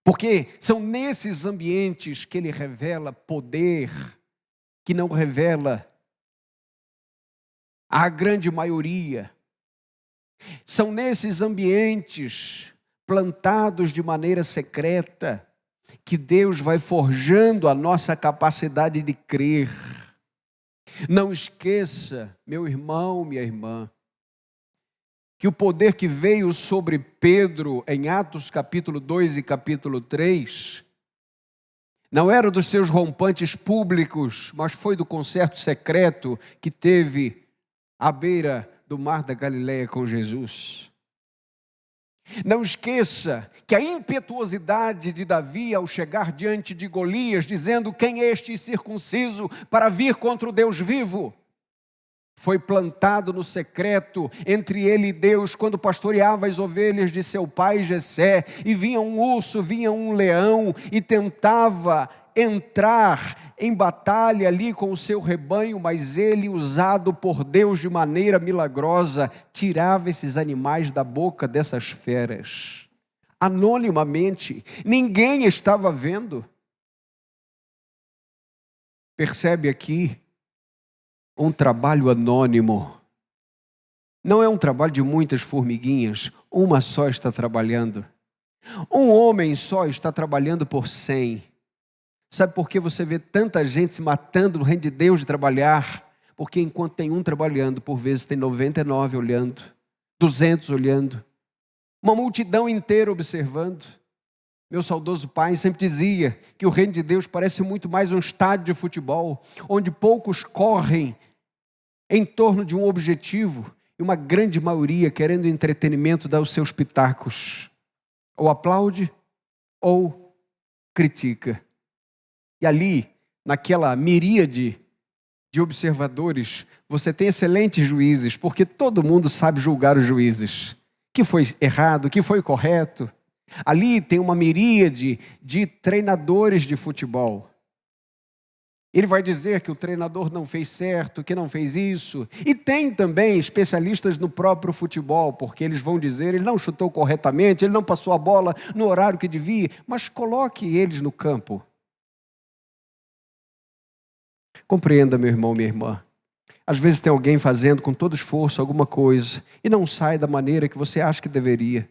Porque são nesses ambientes que ele revela poder que não revela a grande maioria. São nesses ambientes plantados de maneira secreta que Deus vai forjando a nossa capacidade de crer. Não esqueça, meu irmão, minha irmã, que o poder que veio sobre Pedro em Atos capítulo 2 e capítulo 3, não era dos seus rompantes públicos, mas foi do concerto secreto que teve à beira do mar da Galileia com Jesus. Não esqueça que a impetuosidade de Davi ao chegar diante de Golias, dizendo: quem é este circunciso para vir contra o Deus vivo? Foi plantado no secreto entre ele e Deus, quando pastoreava as ovelhas de seu pai Jessé, e vinha um urso, vinha um leão, e tentava entrar em batalha ali com o seu rebanho, mas ele, usado por Deus de maneira milagrosa, tirava esses animais da boca dessas feras, anonimamente, ninguém estava vendo. Percebe aqui? Um trabalho anônimo. Não é um trabalho de muitas formiguinhas, uma só está trabalhando. Um homem só está trabalhando por 100. Sabe por que você vê tanta gente se matando no reino de Deus de trabalhar? Porque enquanto tem um trabalhando, por vezes tem 99 olhando, 200 olhando, uma multidão inteira observando. Meu saudoso pai sempre dizia que o reino de Deus parece muito mais um estádio de futebol, onde poucos correm em torno de um objetivo e uma grande maioria, querendo entretenimento, dá os seus pitacos. Ou aplaude ou critica. E ali, naquela miríade de observadores, você tem excelentes juízes, porque todo mundo sabe julgar os juízes. Que foi errado, que foi correto. Ali tem uma miríade de treinadores de futebol. Ele vai dizer que o treinador não fez certo, que não fez isso. E tem também especialistas no próprio futebol, porque eles vão dizer, ele não chutou corretamente, ele não passou a bola no horário que devia, mas coloque eles no campo. Compreenda, meu irmão, minha irmã. Às vezes tem alguém fazendo com todo esforço alguma coisa e não sai da maneira que você acha que deveria.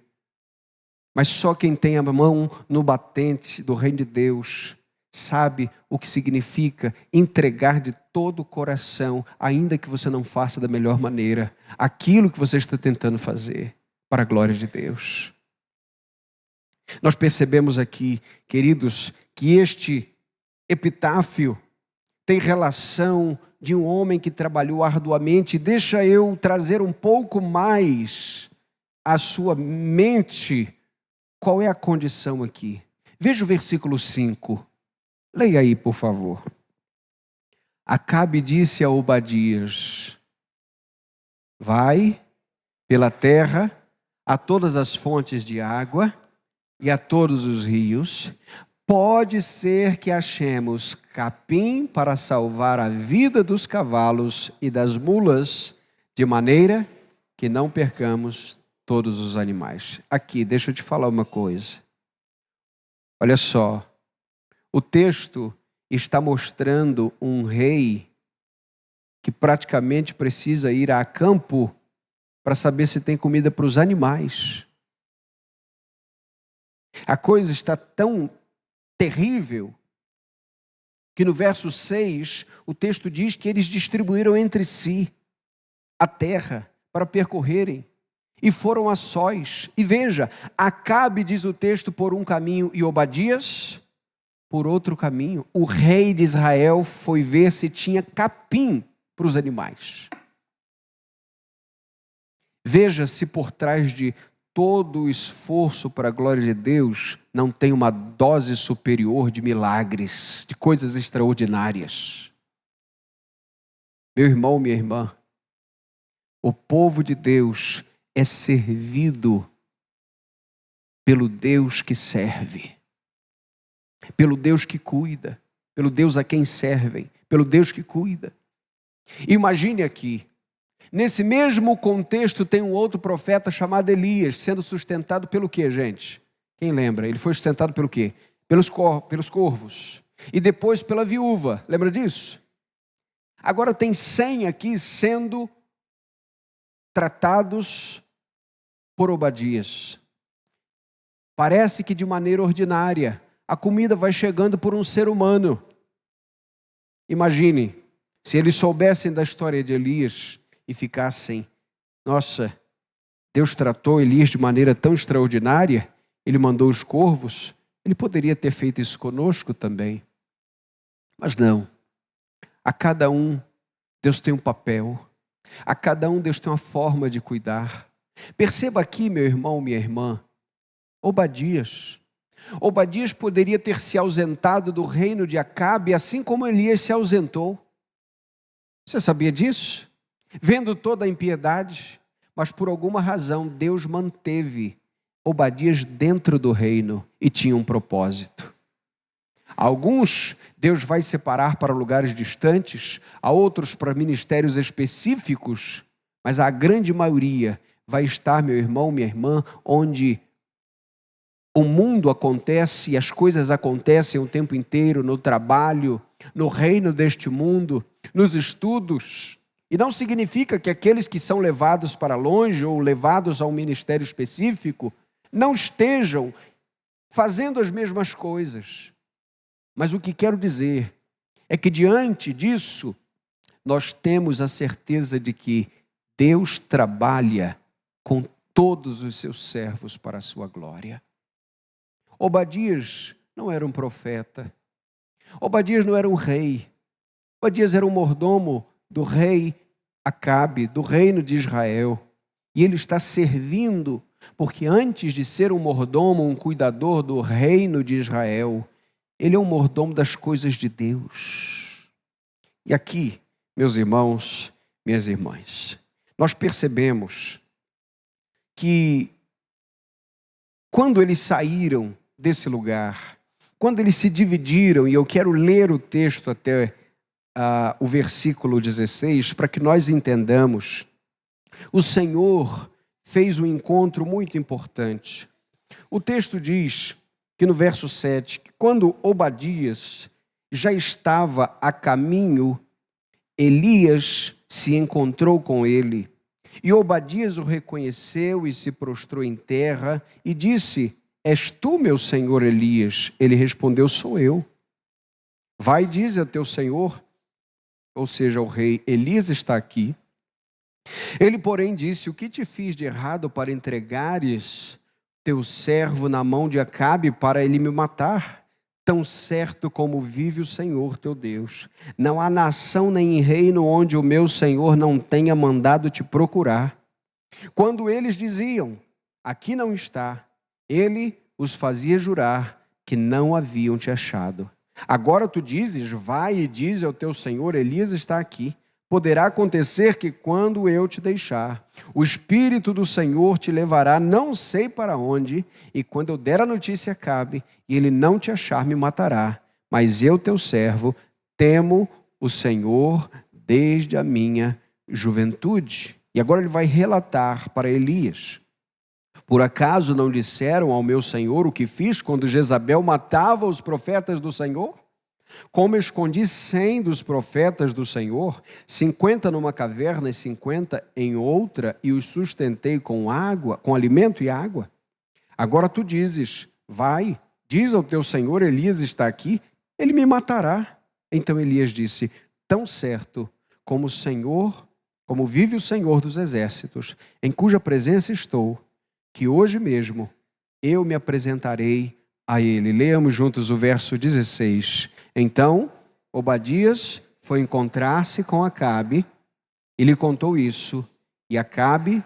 Mas só quem tem a mão no batente do reino de Deus sabe o que significa entregar de todo o coração, ainda que você não faça da melhor maneira, aquilo que você está tentando fazer, para a glória de Deus. Nós percebemos aqui, queridos, que este epitáfio tem relação de um homem que trabalhou arduamente. Deixa eu trazer um pouco mais à sua mente qual é a condição aqui. Veja o versículo 5. Leia aí, por favor. Acabe disse a Obadias: vai pela terra a todas as fontes de água e a todos os rios. Pode ser que achemos capim para salvar a vida dos cavalos e das mulas, de maneira que não percamos todos os animais. Aqui, deixa eu te falar uma coisa. Olha só. O texto está mostrando um rei que praticamente precisa ir a campo para saber se tem comida para os animais. A coisa está tão terrível que no verso 6 o texto diz que eles distribuíram entre si a terra para percorrerem e foram a sós. E veja, Acabe, diz o texto, por um caminho e Obadias por outro caminho. O rei de Israel foi ver se tinha capim para os animais. Veja se por trás de todo o esforço para a glória de Deus não tem uma dose superior de milagres, de coisas extraordinárias. Meu irmão, minha irmã, o povo de Deus é servido pelo Deus que serve. Pelo Deus que cuida, pelo Deus a quem servem, pelo Deus que cuida. Imagine aqui, Nesse mesmo contexto tem um outro profeta chamado Elias, sendo sustentado pelo quê, gente? Quem lembra? Ele foi sustentado pelo quê? Pelos corvos. E depois pela viúva. Lembra disso? Agora tem 100 aqui sendo tratados por Obadias. Parece que de maneira ordinária. A comida vai chegando por um ser humano. Imagine, se eles soubessem da história de Elias e ficassem, nossa, Deus tratou Elias de maneira tão extraordinária, ele mandou os corvos, ele poderia ter feito isso conosco também. Mas não. A cada um, Deus tem um papel. A cada um, Deus tem uma forma de cuidar. Perceba aqui, meu irmão, minha irmã, Obadias poderia ter se ausentado do reino de Acabe, assim como Elias se ausentou. Você sabia disso? Vendo toda a impiedade, mas por alguma razão Deus manteve Obadias dentro do reino e tinha um propósito. Alguns Deus vai separar para lugares distantes, a outros para ministérios específicos, mas a grande maioria vai estar, meu irmão, minha irmã, onde o mundo acontece e as coisas acontecem o tempo inteiro, no trabalho, no reino deste mundo, nos estudos. E não significa que aqueles que são levados para longe ou levados a um ministério específico não estejam fazendo as mesmas coisas. Mas o que quero dizer é que diante disso, nós temos a certeza de que Deus trabalha com todos os seus servos para a sua glória. Obadias não era um profeta. Obadias não era um rei. Obadias era um mordomo do rei Acabe, do reino de Israel. E ele está servindo, porque antes de ser um mordomo, um cuidador do reino de Israel, ele é um mordomo das coisas de Deus. E aqui, meus irmãos, minhas irmãs, nós percebemos que quando eles saíram desse lugar, quando eles se dividiram, e eu quero ler o texto até o versículo 16, para que nós entendamos, o Senhor fez um encontro muito importante. O texto diz que no verso 7, que quando Obadias já estava a caminho, Elias se encontrou com ele. E Obadias o reconheceu e se prostrou em terra e disse: és tu, meu senhor Elias? Ele respondeu: sou eu. Vai e diz a teu senhor, ou seja, o rei, Elias está aqui. Ele, porém, disse: o que te fiz de errado para entregares teu servo na mão de Acabe para ele me matar? Tão certo como vive o Senhor teu Deus, não há nação nem reino onde o meu Senhor não tenha mandado te procurar. Quando eles diziam: aqui não está, ele os fazia jurar que não haviam te achado. Agora tu dizes: vai e dize ao teu senhor, Elias está aqui. Poderá acontecer que quando eu te deixar, o Espírito do Senhor te levará não sei para onde, e quando eu der a notícia a Acabe, e ele não te achar, me matará. Mas eu, teu servo, temo o Senhor desde a minha juventude. E agora ele vai relatar para Elias: por acaso não disseram ao meu senhor o que fiz quando Jezabel matava os profetas do Senhor? Como eu escondi 100 dos profetas do Senhor, 50 numa caverna e 50 em outra, e os sustentei com água, com alimento e água? Agora tu dizes: vai, diz ao teu senhor, Elias está aqui, ele me matará. Então Elias disse: tão certo como o Senhor, como vive o Senhor dos exércitos, em cuja presença estou, que hoje mesmo eu me apresentarei a ele. Leamos juntos o verso 16. Então, Obadias foi encontrar-se com Acabe e lhe contou isso. E Acabe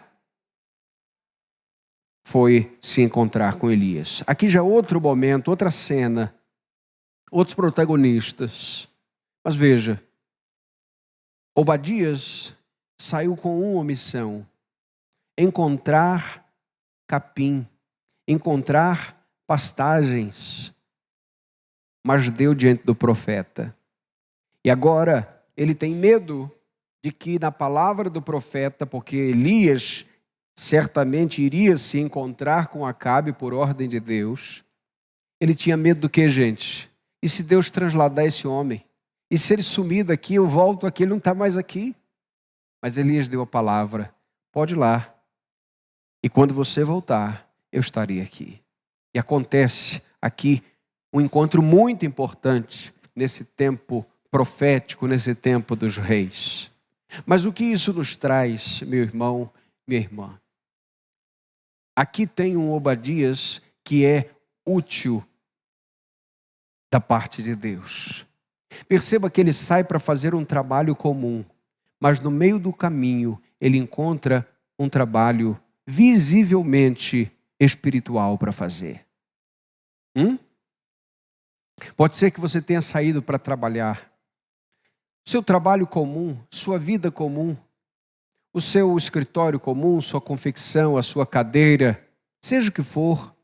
foi se encontrar com Elias. Aqui já outro momento, outra cena, outros protagonistas. Mas veja, Obadias saiu com uma missão: encontrar capim, encontrar pastagens, mas deu diante do profeta. E agora ele tem medo de que na palavra do profeta, porque Elias certamente iria se encontrar com Acabe por ordem de Deus, ele tinha medo do que, gente? E se Deus transladar esse homem? E se ele sumir daqui, eu volto aqui, ele não está mais aqui. Mas Elias deu a palavra, pode ir lá. E quando você voltar, eu estarei aqui. E acontece aqui um encontro muito importante nesse tempo profético, nesse tempo dos reis. Mas o que isso nos traz, meu irmão, minha irmã? Aqui tem um Obadias que é útil da parte de Deus. Perceba que ele sai para fazer um trabalho comum, mas no meio do caminho ele encontra um trabalho visivelmente espiritual para fazer. Pode ser que você tenha saído para trabalhar. Seu trabalho comum, sua vida comum, o seu escritório comum, sua confecção, a sua cadeira, seja o que for.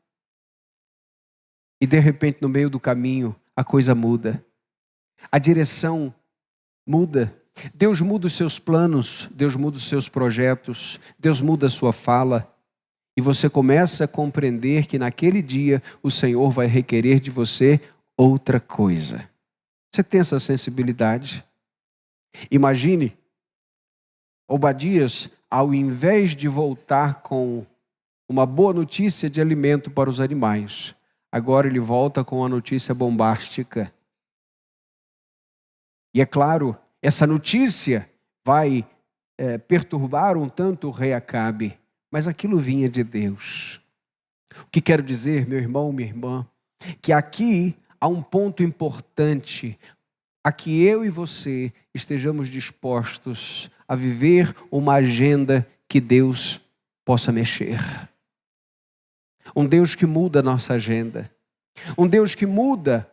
E de repente no meio do caminho a coisa muda. A direção muda. Deus muda os seus planos, Deus muda os seus projetos, Deus muda a sua fala. E você começa a compreender que naquele dia o Senhor vai requerer de você outra coisa. Você tem essa sensibilidade? Imagine, Obadias, ao invés de voltar com uma boa notícia de alimento para os animais, agora ele volta com uma notícia bombástica. E é claro, essa notícia vai perturbar um tanto o rei Acabe, mas aquilo vinha de Deus. O que quero dizer, meu irmão, minha irmã, que aqui há um ponto importante, a que eu e você estejamos dispostos a viver uma agenda que Deus possa mexer. Um Deus que muda a nossa agenda. Um Deus que muda,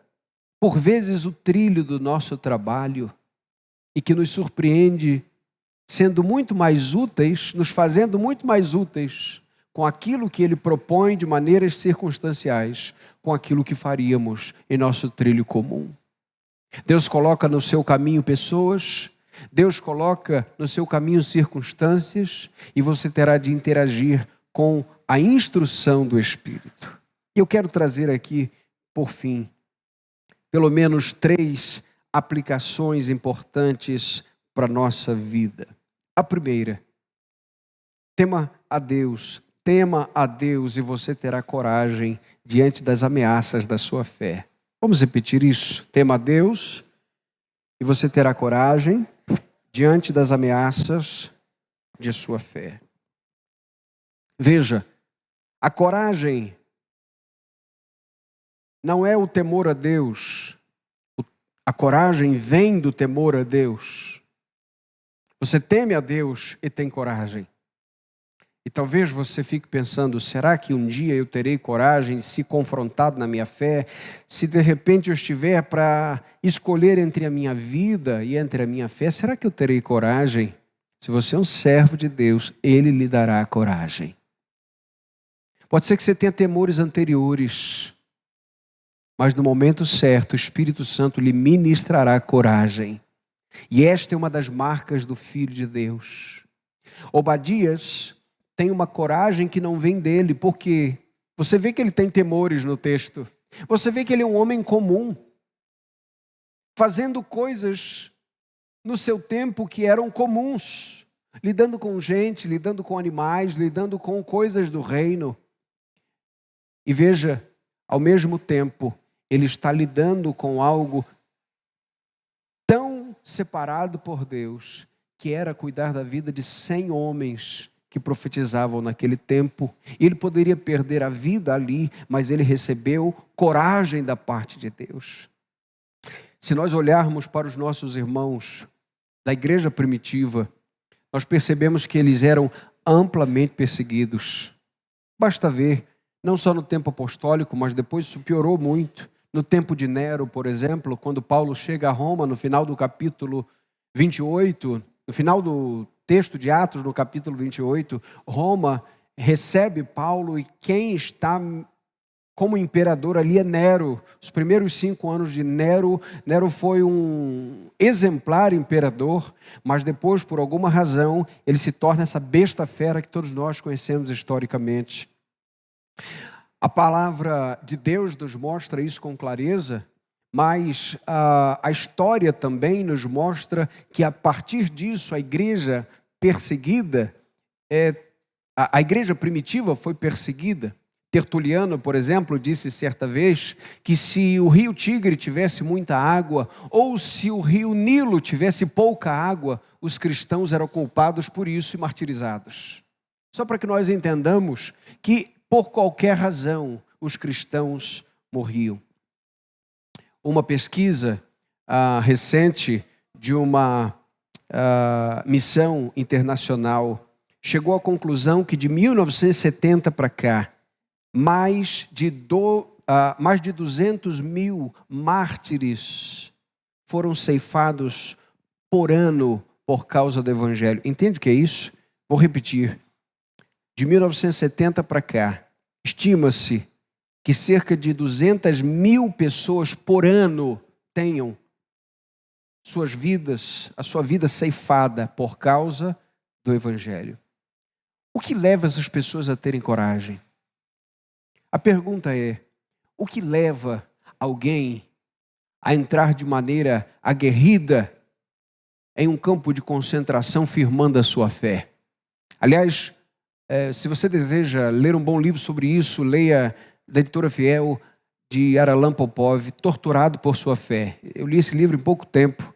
por vezes, o trilho do nosso trabalho e que nos surpreende sendo muito mais úteis, nos fazendo muito mais úteis com aquilo que Ele propõe de maneiras circunstanciais, com aquilo que faríamos em nosso trilho comum. Deus coloca no seu caminho pessoas, Deus coloca no seu caminho circunstâncias e você terá de interagir com a instrução do Espírito. E eu quero trazer aqui, por fim, pelo menos 3 aplicações importantes para a nossa vida. A primeira, tema a Deus e você terá coragem diante das ameaças da sua fé. Vamos repetir isso? Tema a Deus e você terá coragem diante das ameaças de sua fé. Veja, a coragem não é o temor a Deus. A coragem vem do temor a Deus. Você teme a Deus e tem coragem. E talvez você fique pensando, será que um dia eu terei coragem, se confrontado na minha fé, se de repente eu estiver para escolher entre a minha vida e entre a minha fé, será que eu terei coragem? Se você é um servo de Deus, Ele lhe dará coragem. Pode ser que você tenha temores anteriores, mas no momento certo, o Espírito Santo lhe ministrará coragem. E esta é uma das marcas do Filho de Deus. Obadias tem uma coragem que não vem dele, porque você vê que ele tem temores no texto. Você vê que ele é um homem comum, fazendo coisas no seu tempo que eram comuns, lidando com gente, lidando com animais, lidando com coisas do reino. E veja, ao mesmo tempo, ele está lidando com algo tão separado por Deus, que era cuidar da vida de 100 homens que profetizavam naquele tempo. Ele poderia perder a vida ali, mas ele recebeu coragem da parte de Deus. Se nós olharmos para os nossos irmãos da igreja primitiva, nós percebemos que eles eram amplamente perseguidos. Basta ver, não só no tempo apostólico, mas depois isso piorou muito. No tempo de Nero, por exemplo, quando Paulo chega a Roma, no final do capítulo 28, no final do texto de Atos, no capítulo 28, Roma recebe Paulo e quem está como imperador ali é Nero. Os primeiros 5 anos de Nero, Nero foi um exemplar imperador, mas depois, por alguma razão, ele se torna essa besta fera que todos nós conhecemos historicamente. A palavra de Deus nos mostra isso com clareza, mas a história também nos mostra que a partir disso a igreja perseguida, a igreja primitiva foi perseguida. Tertuliano, por exemplo, disse certa vez que se o rio Tigre tivesse muita água, ou se o rio Nilo tivesse pouca água, os cristãos eram culpados por isso e martirizados. Só para que nós entendamos que, por qualquer razão, os cristãos morriam. Uma pesquisa recente de uma missão internacional chegou à conclusão que de 1970 para cá, mais de 200 mil mártires foram ceifados por ano por causa do Evangelho. Entende o que é isso? Vou repetir. De 1970 para cá, estima-se que cerca de 200 mil pessoas por ano tenham a sua vida ceifada por causa do Evangelho. O que leva essas pessoas a terem coragem? A pergunta é, o que leva alguém a entrar de maneira aguerrida em um campo de concentração firmando a sua fé? Aliás, se você deseja ler um bom livro sobre isso, leia da editora Fiel, de Aralan Popov, Torturado por Sua Fé. Eu li esse livro em pouco tempo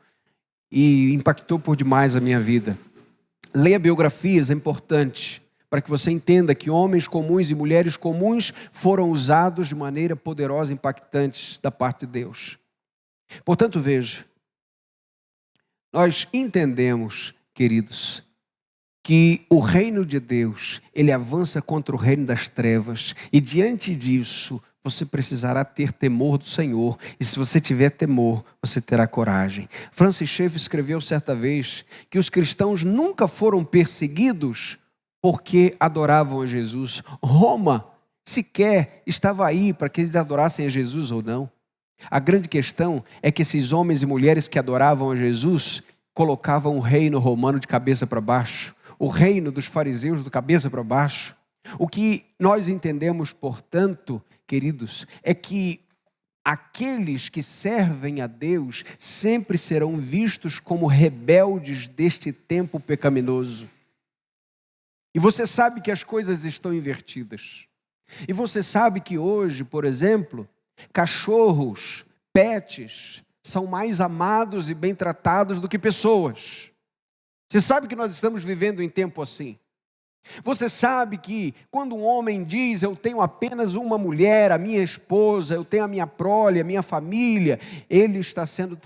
e impactou por demais a minha vida. Leia biografias, é importante, para que você entenda que homens comuns e mulheres comuns foram usados de maneira poderosa e impactante da parte de Deus. Portanto, veja, nós entendemos, queridos, que o reino de Deus, ele avança contra o reino das trevas, e diante disso, você precisará ter temor do Senhor, e se você tiver temor, você terá coragem. Francis Schaeffer escreveu certa vez que os cristãos nunca foram perseguidos porque adoravam a Jesus. Roma sequer estava aí para que eles adorassem a Jesus ou não. A grande questão é que esses homens e mulheres que adoravam a Jesus colocavam o reino romano de cabeça para baixo, o reino dos fariseus de cabeça para baixo. O que nós entendemos, portanto, queridos, é que aqueles que servem a Deus sempre serão vistos como rebeldes deste tempo pecaminoso. E você sabe que as coisas estão invertidas. E você sabe que hoje, por exemplo, cachorros, pets, são mais amados e bem tratados do que pessoas. Você sabe que nós estamos vivendo em tempo assim. Você sabe que quando um homem diz, eu tenho apenas uma mulher, a minha esposa, eu tenho a minha prole, a minha família, ele está sendo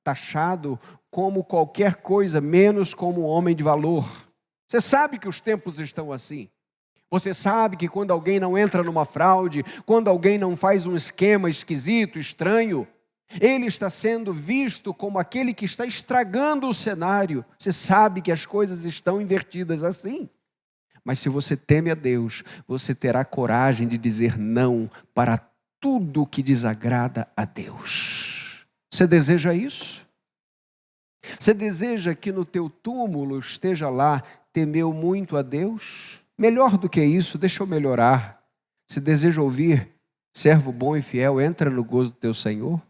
taxado como qualquer coisa, menos como um homem de valor. Você sabe que os tempos estão assim. Você sabe que quando alguém não entra numa fraude, quando alguém não faz um esquema esquisito, estranho, ele está sendo visto como aquele que está estragando o cenário. Você sabe que as coisas estão invertidas assim. Mas se você teme a Deus, você terá coragem de dizer não para tudo que desagrada a Deus. Você deseja isso? Você deseja que no teu túmulo esteja lá, temeu muito a Deus? Melhor do que isso, deixa eu melhorar. Você deseja ouvir, servo bom e fiel, entra no gozo do teu Senhor?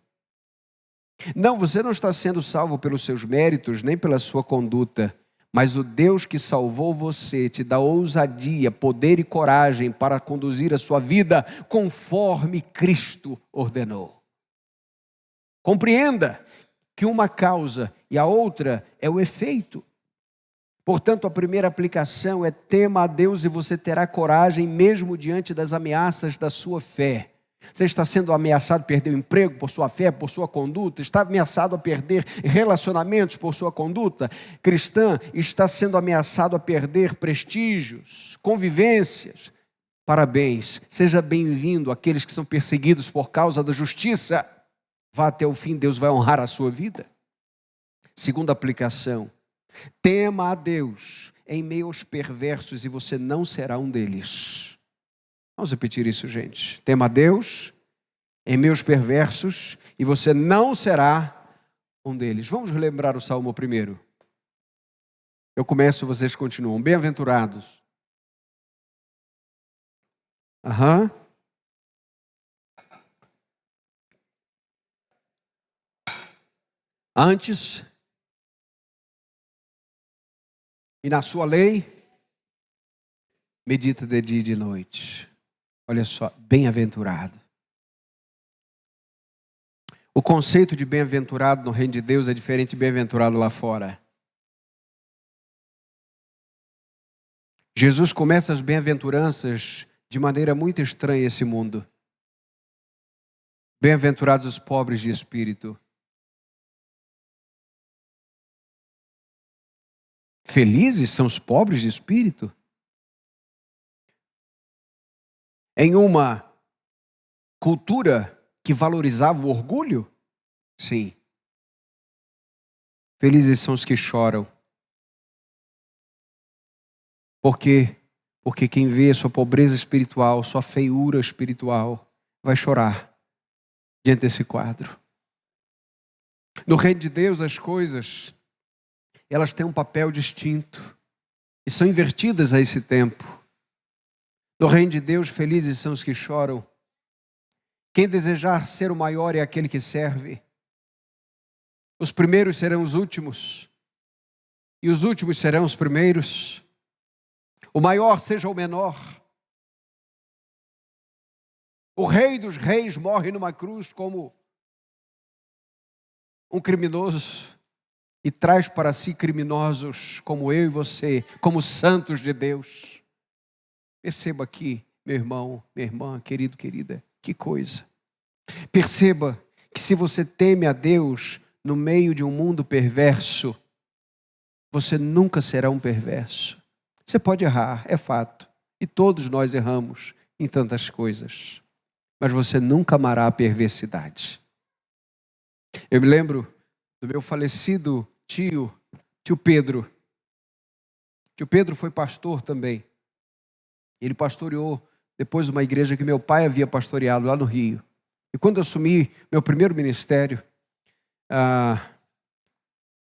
Não, você não está sendo salvo pelos seus méritos, nem pela sua conduta, mas o Deus que salvou você te dá ousadia, poder e coragem para conduzir a sua vida conforme Cristo ordenou. Compreenda que uma causa e a outra é o efeito. Portanto, a primeira aplicação é tema a Deus e você terá coragem mesmo diante das ameaças da sua fé. Você está sendo ameaçado a perder o emprego por sua fé, por sua conduta? Está ameaçado a perder relacionamentos por sua conduta cristã? Está sendo ameaçado a perder prestígios, convivências? Parabéns, seja bem-vindo àqueles que são perseguidos por causa da justiça. Vá até o fim, Deus vai honrar a sua vida. Segunda aplicação, tema a Deus em meio aos perversos e você não será um deles. Vamos repetir isso, gente. Tema a Deus em meus perversos e você não será um deles. Vamos relembrar o Salmo primeiro. Eu começo, vocês continuam. Bem-aventurados. Antes, e na sua lei, medita de dia e de noite. Olha só, bem-aventurado. O conceito de bem-aventurado no reino de Deus é diferente de bem-aventurado lá fora. Jesus começa as bem-aventuranças de maneira muito estranha esse mundo. Bem-aventurados os pobres de espírito. Felizes são os pobres de espírito? Em uma cultura que valorizava o orgulho? Sim. Felizes são os que choram. Por quê? Porque quem vê a sua pobreza espiritual, sua feiura espiritual, vai chorar diante desse quadro. No reino de Deus, as coisas, elas têm um papel distinto e são invertidas a esse tempo. No reino de Deus, felizes são os que choram. Quem desejar ser o maior é aquele que serve. Os primeiros serão os últimos, e os últimos serão os primeiros. O maior seja o menor. O rei dos reis morre numa cruz como um criminoso e traz para si criminosos como eu e você, como santos de Deus. Perceba aqui, meu irmão, minha irmã, querido, querida, que coisa. Perceba que se você teme a Deus no meio de um mundo perverso, você nunca será um perverso. Você pode errar, é fato, e todos nós erramos em tantas coisas, mas você nunca amará a perversidade. Eu me lembro do meu falecido tio Pedro. Tio Pedro foi pastor também. Ele pastoreou depois uma igreja que meu pai havia pastoreado lá no Rio. E quando eu assumi meu primeiro ministério,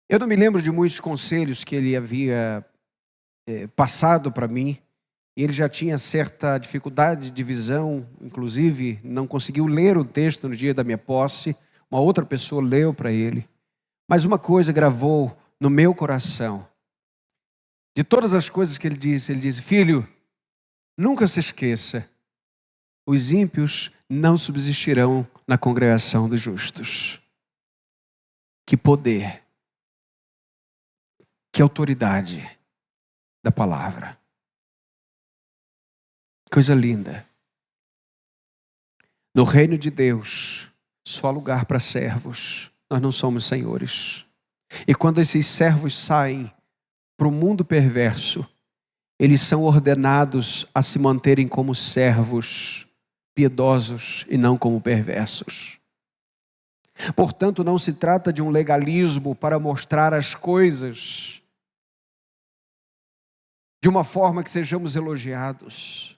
eu não me lembro de muitos conselhos que ele havia passado para mim. Ele já tinha certa dificuldade de visão, inclusive não conseguiu ler o texto no dia da minha posse. Uma outra pessoa leu para ele. Mas uma coisa gravou no meu coração. De todas as coisas que ele disse, filho, nunca se esqueça, os ímpios não subsistirão na congregação dos justos. Que poder, que autoridade da palavra. Coisa linda. No reino de Deus, só há lugar para servos. Nós não somos senhores. E quando esses servos saem para o mundo perverso, eles são ordenados a se manterem como servos piedosos e não como perversos. Portanto, não se trata de um legalismo para mostrar as coisas de uma forma que sejamos elogiados.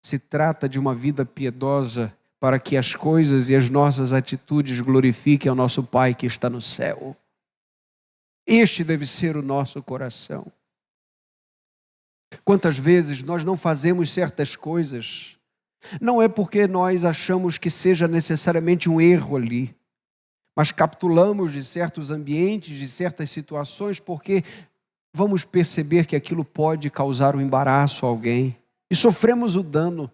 Se trata de uma vida piedosa para que as coisas e as nossas atitudes glorifiquem ao nosso Pai que está no céu. Este deve ser o nosso coração. Quantas vezes nós não fazemos certas coisas, não é porque nós achamos que seja necessariamente um erro ali, mas capitulamos de certos ambientes, de certas situações, porque vamos perceber que aquilo pode causar um embaraço a alguém e sofremos o dano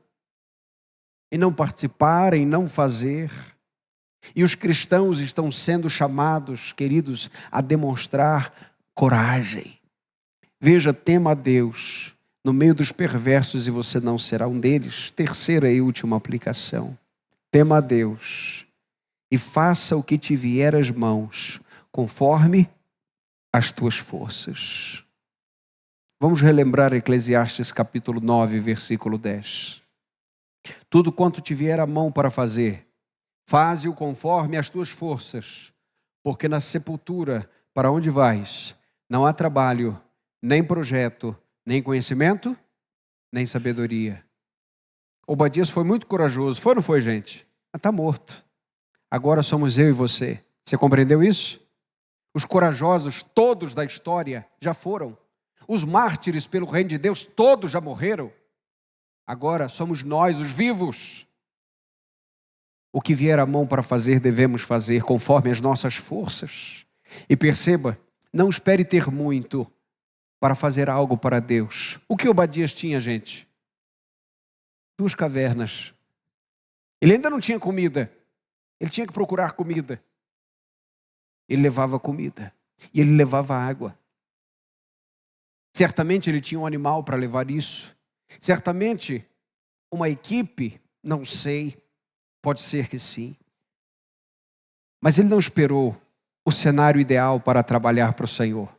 em não participar, em não fazer. E os cristãos estão sendo chamados, queridos, a demonstrar coragem. Veja, tema a Deus no meio dos perversos e você não será um deles. Terceira e última aplicação. Tema a Deus e faça o que te vier às mãos, conforme as tuas forças. Vamos relembrar Eclesiastes capítulo 9, versículo 10. Tudo quanto te vier à mão para fazer, faze-o conforme as tuas forças, porque na sepultura, para onde vais, não há trabalho, nem projeto, nem conhecimento, nem sabedoria. Obadias foi muito corajoso. Foi ou não foi, gente? Mas está morto. Agora somos eu e você. Você compreendeu isso? Os corajosos, todos da história, já foram. Os mártires pelo reino de Deus, todos já morreram. Agora somos nós, os vivos. O que vier à mão para fazer, devemos fazer conforme as nossas forças. E perceba, não espere ter muito para fazer algo para Deus. O que Obadias tinha, gente? 2 cavernas. Ele ainda não tinha comida. Ele tinha que procurar comida. Ele levava comida. E ele levava água. Certamente ele tinha um animal para levar isso. Certamente uma equipe, não sei, pode ser que sim. Mas ele não esperou o cenário ideal para trabalhar para o Senhor.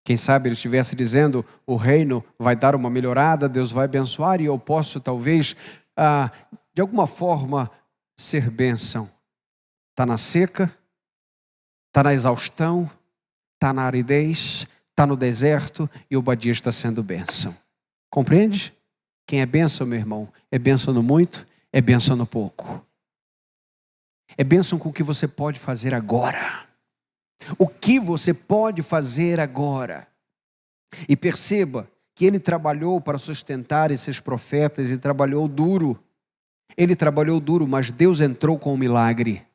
Quem sabe ele estivesse dizendo, o reino vai dar uma melhorada, Deus vai abençoar e eu posso talvez, de alguma forma, ser bênção. Está na seca, está na exaustão, está na aridez, está no deserto e Obadias está sendo bênção. Compreende? Quem é bênção, meu irmão, é bênção no muito, é bênção no pouco. É bênção com o que você pode fazer agora. O que você pode fazer agora? E perceba que ele trabalhou para sustentar esses profetas e trabalhou duro. Ele trabalhou duro, mas Deus entrou com o milagre.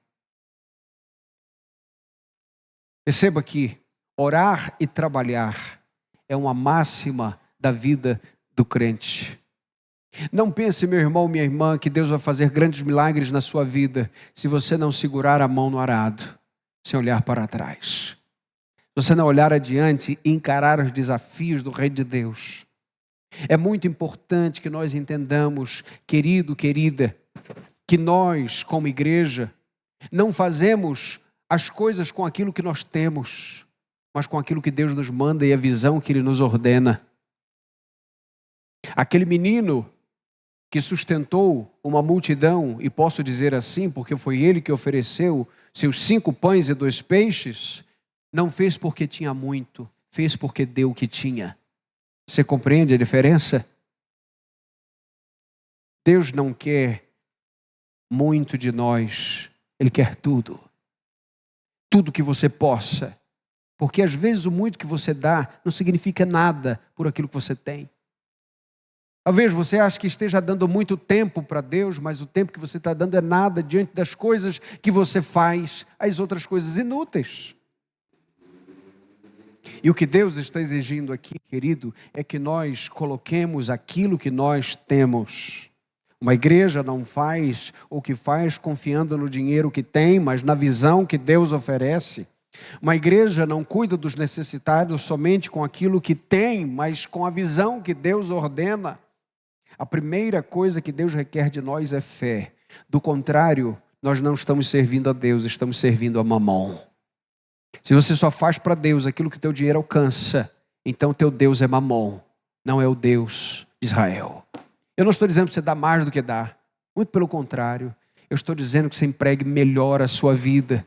Perceba que orar e trabalhar é uma máxima da vida do crente. Não pense, meu irmão, minha irmã, que Deus vai fazer grandes milagres na sua vida se você não segurar a mão no arado, sem olhar para trás. Se você não olhar adiante e encarar os desafios do reino de Deus. É muito importante que nós entendamos, querido, querida, que nós, como igreja, não fazemos as coisas com aquilo que nós temos, mas com aquilo que Deus nos manda e a visão que Ele nos ordena. Aquele menino que sustentou uma multidão, e posso dizer assim, porque foi ele que ofereceu seus 5 pães e 2 peixes, não fez porque tinha muito, fez porque deu o que tinha. Você compreende a diferença? Deus não quer muito de nós, Ele quer tudo. Tudo que você possa. Porque às vezes o muito que você dá não significa nada por aquilo que você tem. Talvez você ache que esteja dando muito tempo para Deus, mas o tempo que você está dando é nada diante das coisas que você faz, as outras coisas inúteis. E o que Deus está exigindo aqui, querido, é que nós coloquemos aquilo que nós temos. Uma igreja não faz o que faz confiando no dinheiro que tem, mas na visão que Deus oferece. Uma igreja não cuida dos necessitados somente com aquilo que tem, mas com a visão que Deus ordena. A primeira coisa que Deus requer de nós é fé. Do contrário, nós não estamos servindo a Deus, estamos servindo a mamão. Se você só faz para Deus aquilo que teu dinheiro alcança, então teu Deus é mamão, não é o Deus de Israel. Eu não estou dizendo para você dar mais do que dá. Muito pelo contrário, eu estou dizendo que você empregue melhor a sua vida.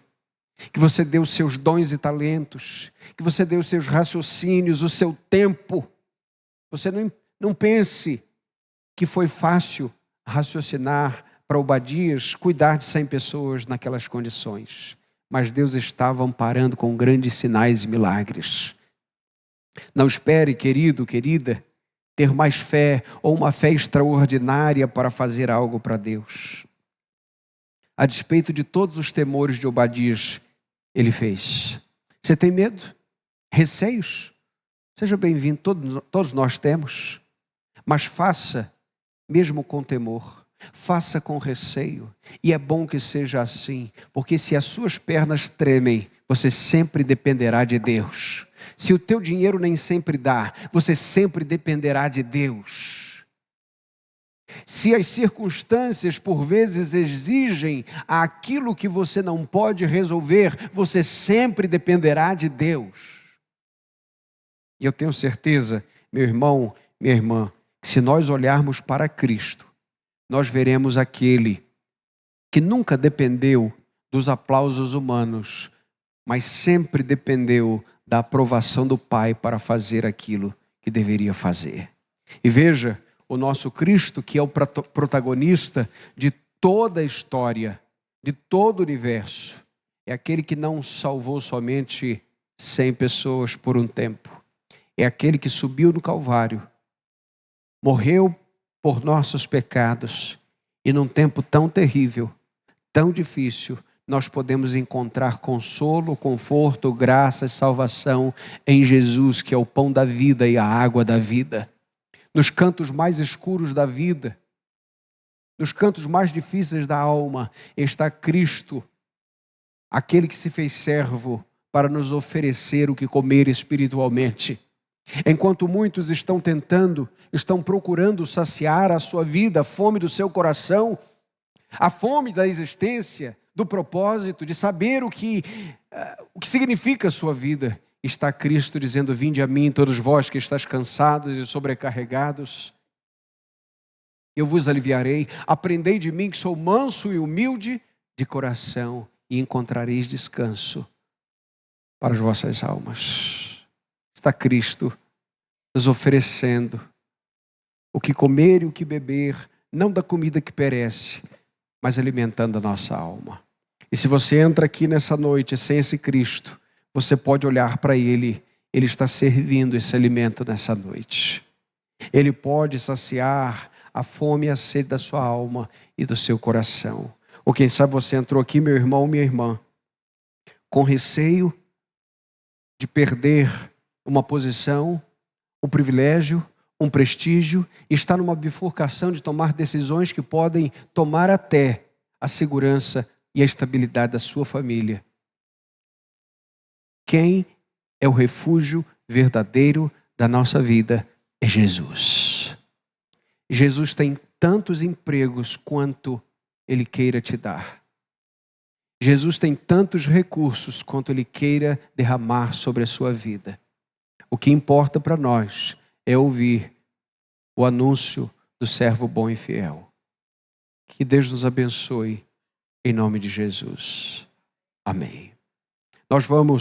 Que você dê os seus dons e talentos. Que você dê os seus raciocínios, o seu tempo. Você não pense que foi fácil raciocinar para Obadias cuidar de 100 pessoas naquelas condições. Mas Deus estava amparando com grandes sinais e milagres. Não espere, querido, querida, ter mais fé ou uma fé extraordinária para fazer algo para Deus. A despeito de todos os temores de Obadias, ele fez. Você tem medo? Receios? Seja bem-vindo, todos nós temos. Mas faça, mesmo com temor, faça com receio. E é bom que seja assim, porque se as suas pernas tremem, você sempre dependerá de Deus. Se o teu dinheiro nem sempre dá, você sempre dependerá de Deus. Se as circunstâncias por vezes exigem aquilo que você não pode resolver, você sempre dependerá de Deus. E eu tenho certeza, meu irmão, minha irmã, que se nós olharmos para Cristo, nós veremos aquele que nunca dependeu dos aplausos humanos, mas sempre dependeu da aprovação do Pai para fazer aquilo que deveria fazer. E veja, o nosso Cristo, que é o protagonista de toda a história, de todo o universo. É aquele que não salvou somente 100 pessoas por um tempo. É aquele que subiu no Calvário, morreu por nossos pecados, e num tempo tão terrível, tão difícil, nós podemos encontrar consolo, conforto, graça e salvação em Jesus, que é o pão da vida e a água da vida. Nos cantos mais escuros da vida, nos cantos mais difíceis da alma, está Cristo, aquele que se fez servo para nos oferecer o que comer espiritualmente. Enquanto muitos estão procurando saciar a sua vida, a fome do seu coração, a fome da existência, do propósito, de saber o que significa a sua vida, está Cristo dizendo: vinde a mim, todos vós que estáis cansados e sobrecarregados, eu vos aliviarei. Aprendei de mim, que sou manso e humilde de coração, e encontrareis descanso para as vossas almas. Está Cristo nos oferecendo o que comer e o que beber, não da comida que perece, mas alimentando a nossa alma. E se você entra aqui nessa noite sem esse Cristo, você pode olhar para Ele, Ele está servindo esse alimento nessa noite. Ele pode saciar a fome e a sede da sua alma e do seu coração. Ou quem sabe você entrou aqui, meu irmão, minha irmã, com receio de perder uma posição, um privilégio, um prestígio, e está numa bifurcação de tomar decisões que podem tomar até a segurança e a estabilidade da sua família. Quem é o refúgio verdadeiro da nossa vida? É Jesus. Jesus tem tantos empregos quanto Ele queira te dar. Jesus tem tantos recursos quanto Ele queira derramar sobre a sua vida. O que importa para nós é ouvir o anúncio do servo bom e fiel. Que Deus nos abençoe, em nome de Jesus. Amém. Nós vamos